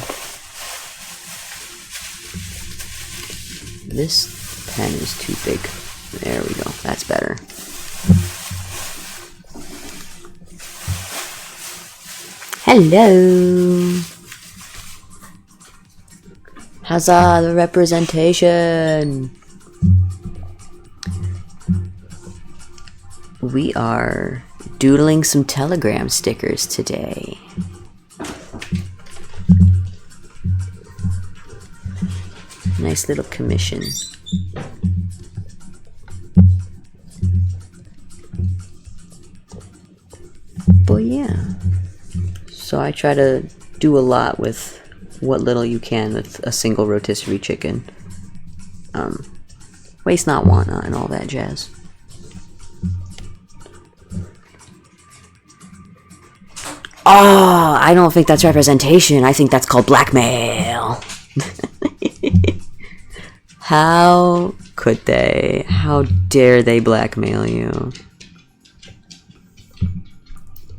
This pen is too big. There we go. That's better. Hello. Huzzah, the representation. We are doodling some Telegram stickers today. Nice little commission. But yeah. So I try to do a lot with what little you can with a single rotisserie chicken. Waste not, want not, and all that jazz. Oh, I don't think that's representation. I think that's called blackmail. How could they? How dare they blackmail you?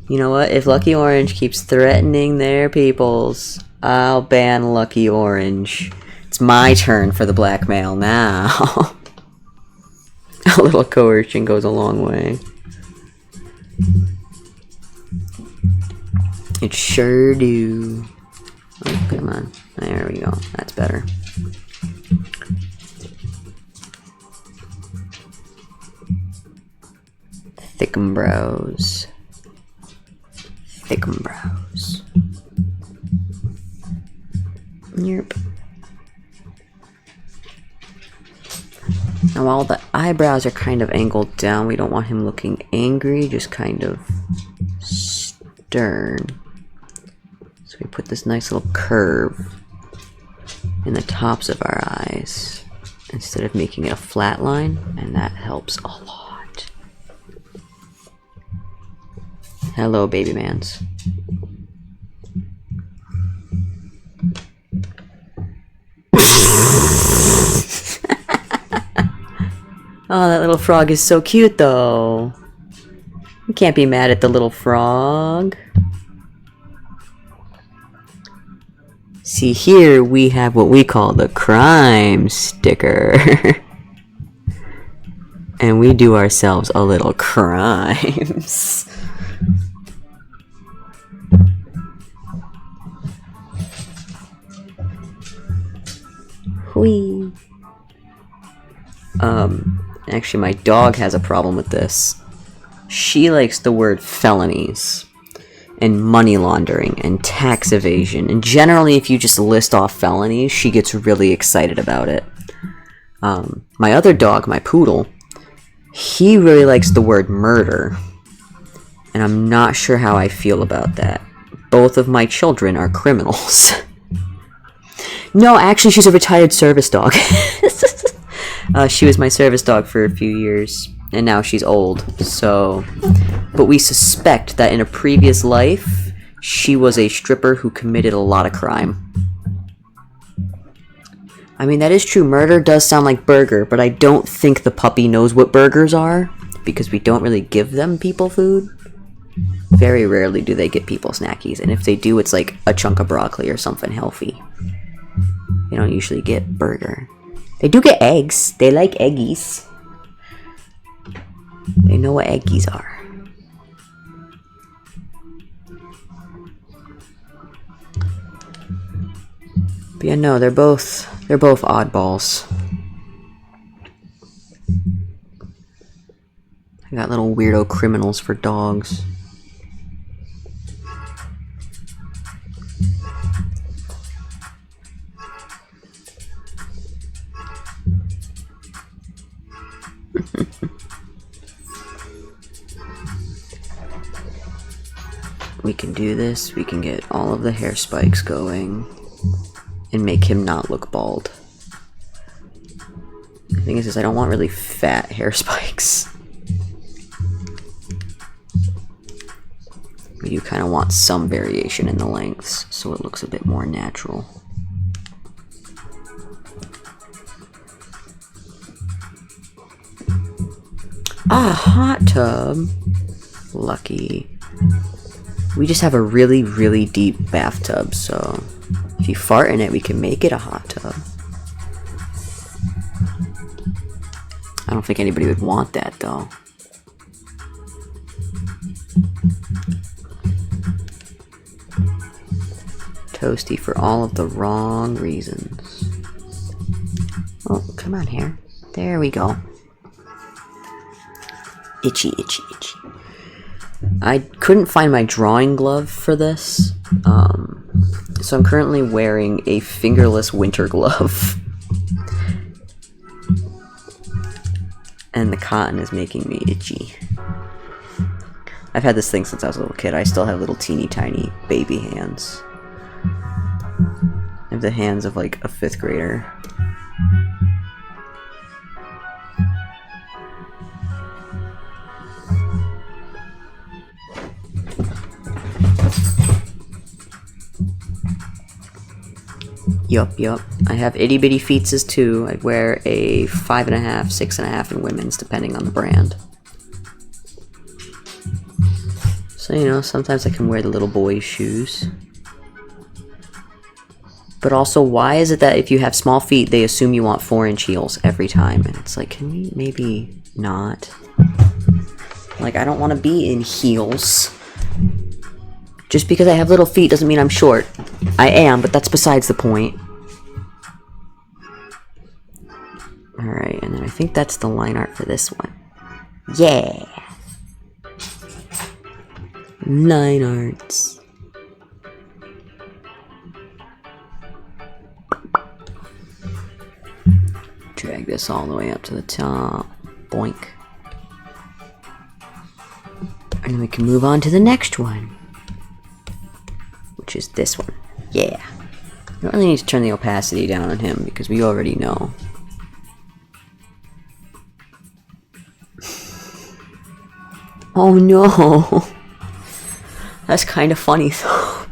You know what? If Lucky Orange keeps threatening their peoples, I'll ban Lucky Orange. It's my turn for the blackmail now. A little coercion goes a long way. It sure do. Oh, come on. There we go. That's better. Thickum brows. Thickum brows. Yep. Now while the eyebrows are kind of angled down, we don't want him looking angry, just kind of stern. So we put this nice little curve in the tops of our eyes instead of making it a flat line, and that helps a lot. Hello, baby mans. Oh, that little frog is so cute, though. You can't be mad at the little frog. See, here we have what we call the crime sticker. And we do ourselves a little crimes. Whee. Actually, my dog has a problem with this. She likes the word felonies, and money laundering, and tax evasion, and generally if you just list off felonies, she gets really excited about it. My other dog, my poodle, he really likes the word murder, and I'm not sure how I feel about that. Both of my children are criminals. No, actually, she's a retired service dog. She was my service dog for a few years, and now she's old, so... But we suspect that in a previous life, she was a stripper who committed a lot of crime. I mean, that is true. Murder does sound like burger, but I don't think the puppy knows what burgers are, because we don't really give them people food. Very rarely do they get people snackies, and if they do, it's like a chunk of broccoli or something healthy. They don't usually get burger. They do get eggs. They like eggies. They know what eggies are. But yeah, no, they're both oddballs. I got little weirdo criminals for dogs. We can do this. We can get all of the hair spikes going and make him not look bald. The thing is I don't want really fat hair spikes. But you kind of want some variation in the lengths so it looks a bit more natural. Ah, hot tub. Lucky. We just have a really, really deep bathtub, so if you fart in it, we can make it a hot tub. I don't think anybody would want that, though. Toasty for all of the wrong reasons. Oh, come on, hair. There we go. Itchy, itchy, itchy. I couldn't find my drawing glove for this, so I'm currently wearing a fingerless winter glove. And the cotton is making me itchy. I've had this thing since I was a little kid. I still have little teeny tiny baby hands. I have the hands of like a 5th grader. Yup. I have itty bitty feetses too. I wear a 5.5, 6.5 in women's, depending on the brand. So, you know, sometimes I can wear the little boys' shoes. But also, why is it that if you have small feet, they assume you want 4-inch heels every time? And it's like, can we maybe not? Like, I don't want to be in heels. Just because I have little feet doesn't mean I'm short. I am, but that's besides the point. Alright, and then I think that's the line art for this one. Yeah! Line arts. drag this all the way up to the top. Boink. And then we can move on to the next one, which is this one. Yeah. We don't really need to turn the opacity down on him because we already know. Oh no. That's kind of funny though.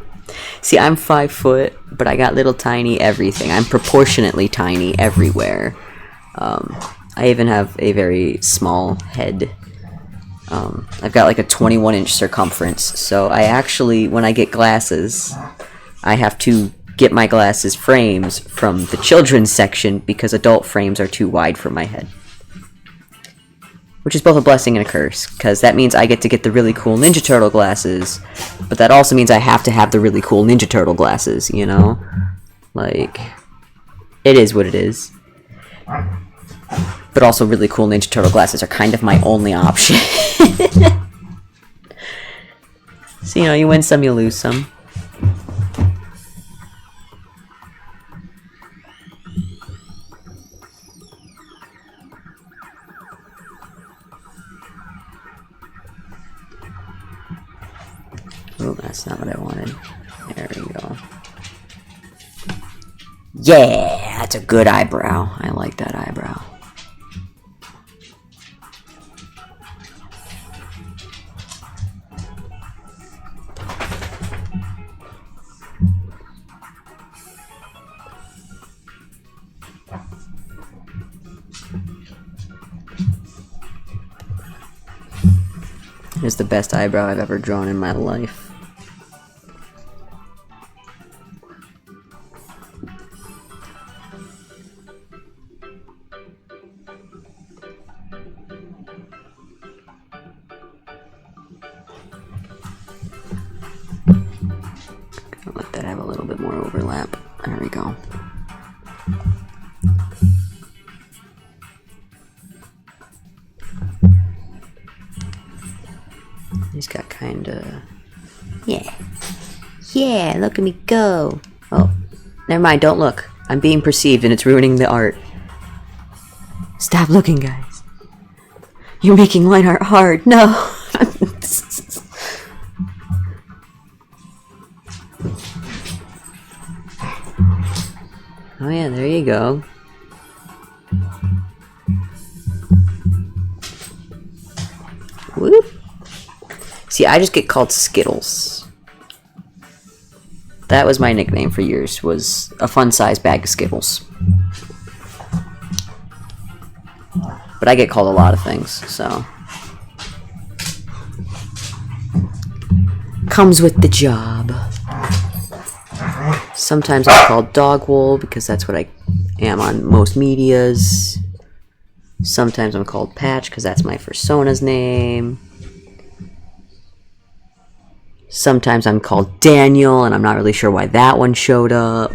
See, I'm 5 foot, but I got little tiny everything. I'm proportionately tiny everywhere. I even have a very small head. I've got like a 21-inch circumference, so I actually, when I get glasses, I have to get my glasses frames from the children's section because adult frames are too wide for my head. Which is both a blessing and a curse, because that means I get to get the really cool Ninja Turtle glasses, but that also means I have to have the really cool Ninja Turtle glasses, you know? Like, it is what it is. But also really cool Ninja Turtle glasses are kind of my only option. So, you know, you win some, you lose some. Oh, that's not what I wanted. There we go. Yeah, that's a good eyebrow. I like that eyebrow. It's the best eyebrow I've ever drawn in my life. Gonna let that have a little bit more overlap. There we go. He's got kinda... Yeah. Yeah, look at me go! Oh, never mind, don't look. I'm being perceived and it's ruining the art. Stop looking, guys. You're making line art hard. No! Oh yeah, there you go. Whoop! See, I just get called Skittles. That was my nickname for years, was a fun-sized bag of Skittles. But I get called a lot of things, so... Comes with the job. Sometimes I'm called Dogwool, because that's what I am on most medias. Sometimes I'm called Patch, because that's my persona's name. Sometimes I'm called Daniel, and I'm not really sure why that one showed up.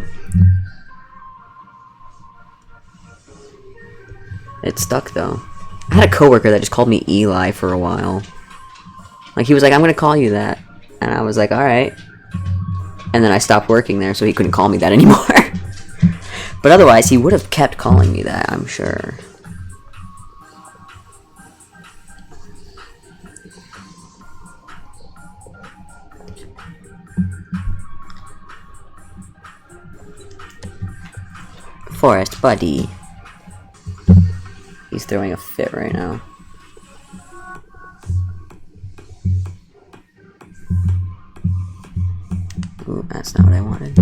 It stuck, though. I had a coworker that just called me Eli for a while. Like, he was like, I'm gonna call you that. And I was like, alright. And then I stopped working there, so he couldn't call me that anymore. But otherwise, he would have kept calling me that, I'm sure. Forest buddy. He's throwing a fit right now. Ooh, that's not what I wanted.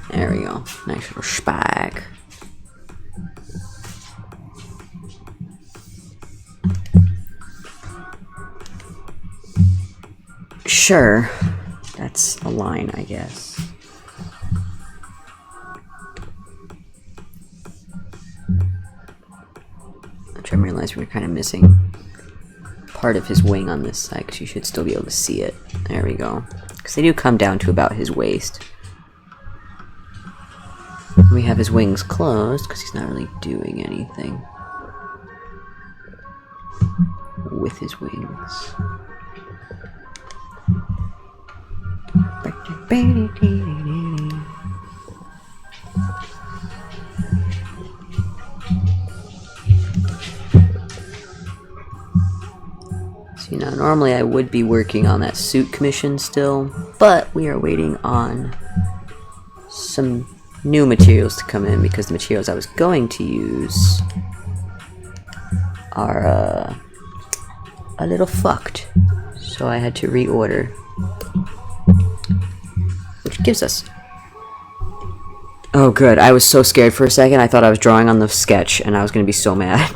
There we go. Nice little spike. Sure. That's a line, I guess. Which I realized we were kind of missing part of his wing on this side, because you should still be able to see it. There we go. Because they do come down to about his waist. We have his wings closed, because he's not really doing anything with his wings. See, now normally I would be working on that suit commission still, but we are waiting on some new materials to come in because the materials I was going to use are a little fucked. So I had to reorder. Which gives us... Oh good, I was so scared for a second. I thought I was drawing on the sketch and I was going to be so mad.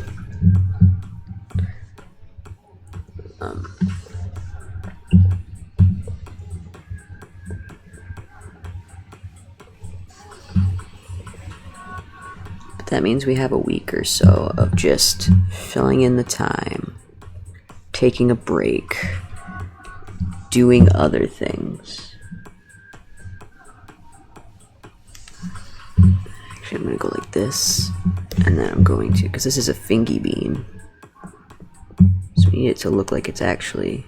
But that means we have a week or so of just filling in the time, taking a break, doing other things. Actually, I'm going to go like this, and then I'm going to, because this is a fingy bean, so we need it to look like it's actually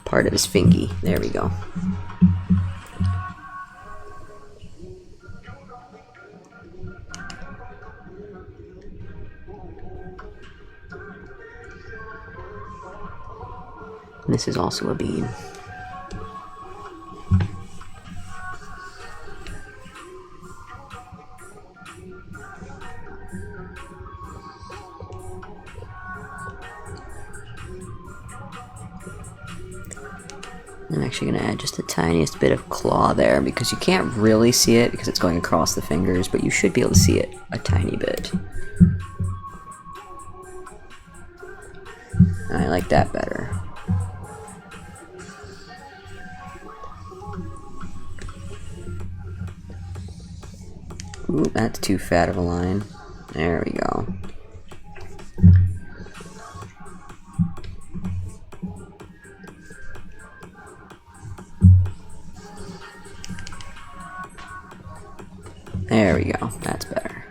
part of his fingy. There we go. And this is also a bean. I'm actually going to add just the tiniest bit of claw there because you can't really see it because it's going across the fingers, but you should be able to see it a tiny bit. And I like that better. Ooh, that's too fat of a line. There we go. There we go. That's better.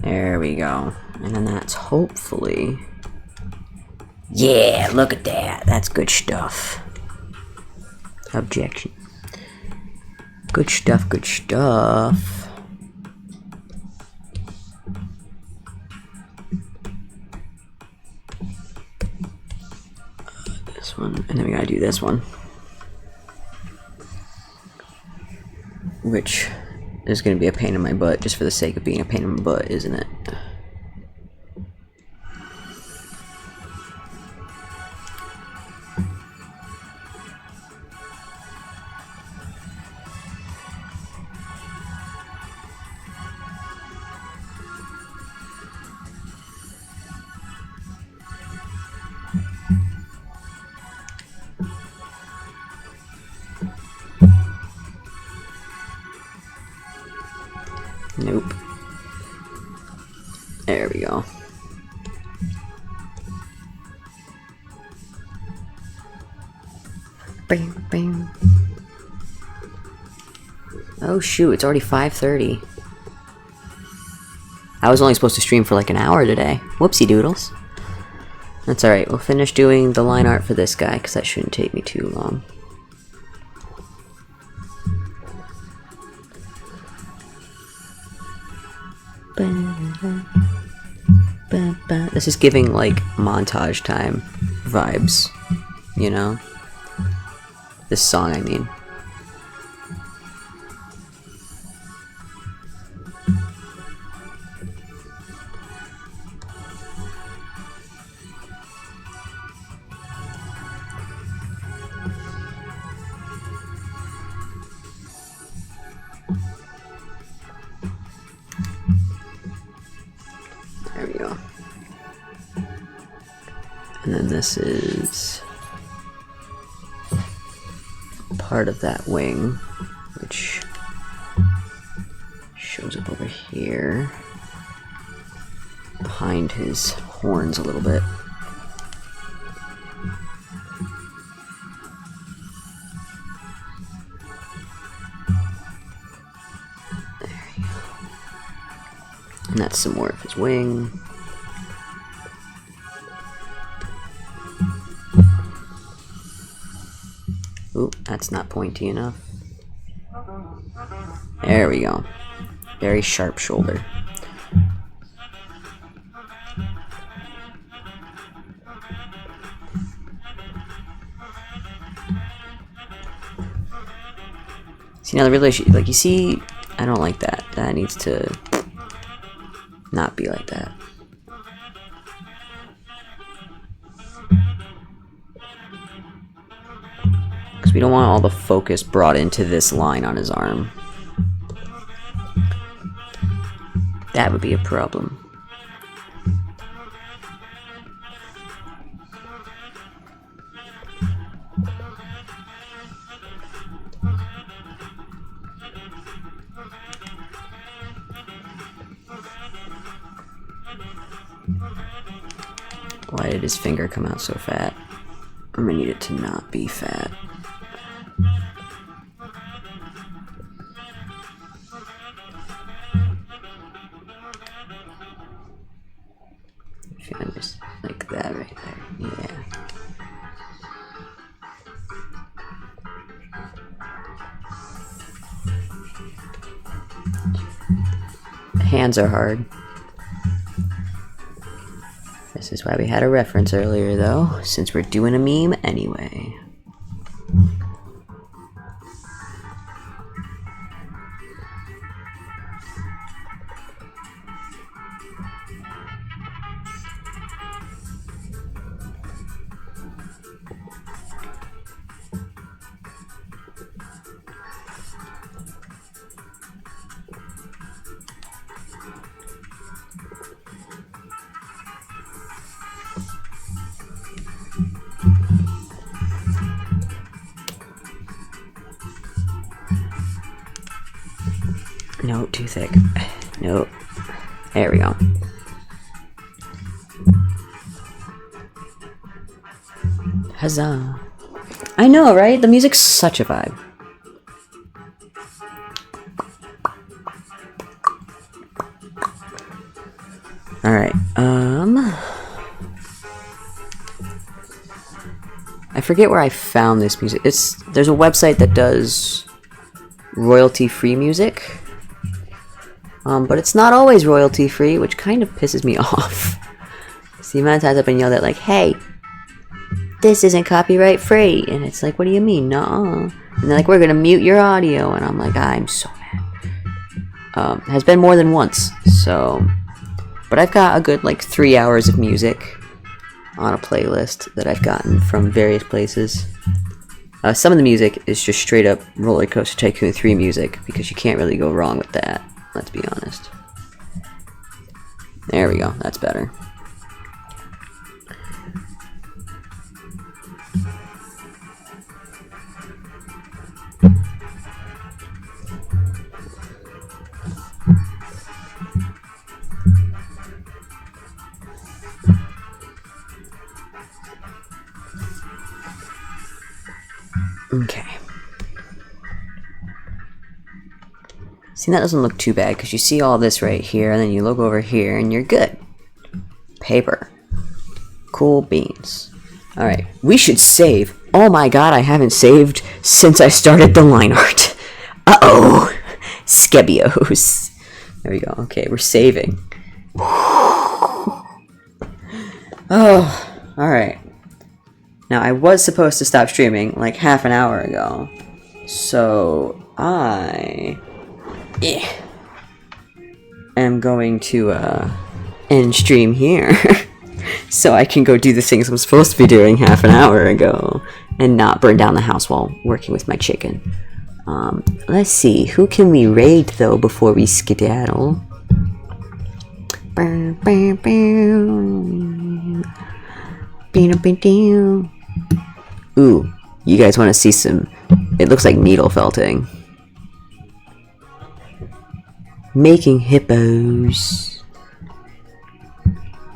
There we go. And then that's hopefully... Yeah, look at that. That's good stuff. Objection. Good stuff, good stuff. This one, and then we gotta do this one. Which... is going to be a pain in my butt just for the sake of being a pain in my butt, isn't it? Nope. There we go. Bam, bam. Oh shoot, it's already 5:30. I was only supposed to stream for like an hour today. Whoopsie doodles. That's alright, we'll finish doing the line art for this guy, because that shouldn't take me too long. This is giving like montage time vibes, you know? This song, I mean. There we go. And then this is part of that wing, which shows up over here behind his horns a little bit. There you go. And that's some more of his wing. Ooh, that's not pointy enough. There we go. Very sharp shoulder. See, now the real issue, like, you see, I don't like that. That needs to not be like that. Because we don't want all the focus brought into this line on his arm. That would be a problem. Why did his finger come out so fat? I'm gonna need it to not be fat. Just like that right there. Yeah. Hands are hard. This is why we had a reference earlier, though, since we're doing a meme anyway. No, too thick. Nope. There we go. Huzzah. I know, right? The music's such a vibe. Alright, I forget where I found this music. There's a website that does royalty-free music. But it's not always royalty-free, which kind of pisses me off. So the amount of times I've been yelled at, like, hey, this isn't copyright free. And it's like, what do you mean? Nuh-uh. And they're like, we're gonna mute your audio. And I'm like, I'm so mad. Has been more than once, so... But I've got a good, like, 3 hours of music on a playlist that I've gotten from various places. Some of the music is just straight up Roller Coaster Tycoon 3 music, because you can't really go wrong with that. Let's be honest. There we go. That's better. Okay. See, that doesn't look too bad because you see all this right here, and then you look over here, and you're good. Paper. Cool beans. Alright, we should save. Oh my god, I haven't saved since I started the line art. Uh-oh. Skebios. There we go. Okay, we're saving. Oh, alright. Now, I was supposed to stop streaming like half an hour ago. So, I am going to end stream here. So I can go do the things I'm supposed to be doing half an hour ago. And not burn down the house while working with my chicken. Let's see. Who can we raid, though, before we skedaddle? Ooh, you guys want to see some... It looks like needle felting. Making hippos.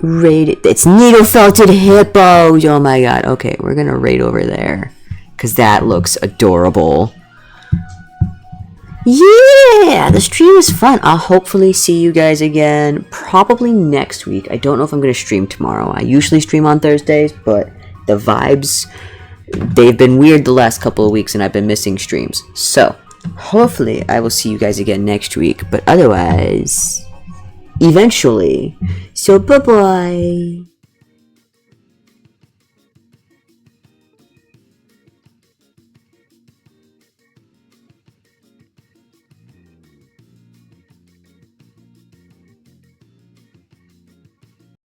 Raid... It's needle felted hippos! Oh my god. Okay, we're gonna raid over there. Because that looks adorable. Yeah! The stream was fun. I'll hopefully see you guys again probably next week. I don't know if I'm going to stream tomorrow. I usually stream on Thursdays, but the vibes, they've been weird the last couple of weeks and I've been missing streams. So, hopefully I will see you guys again next week. But otherwise, eventually. So, bye-bye.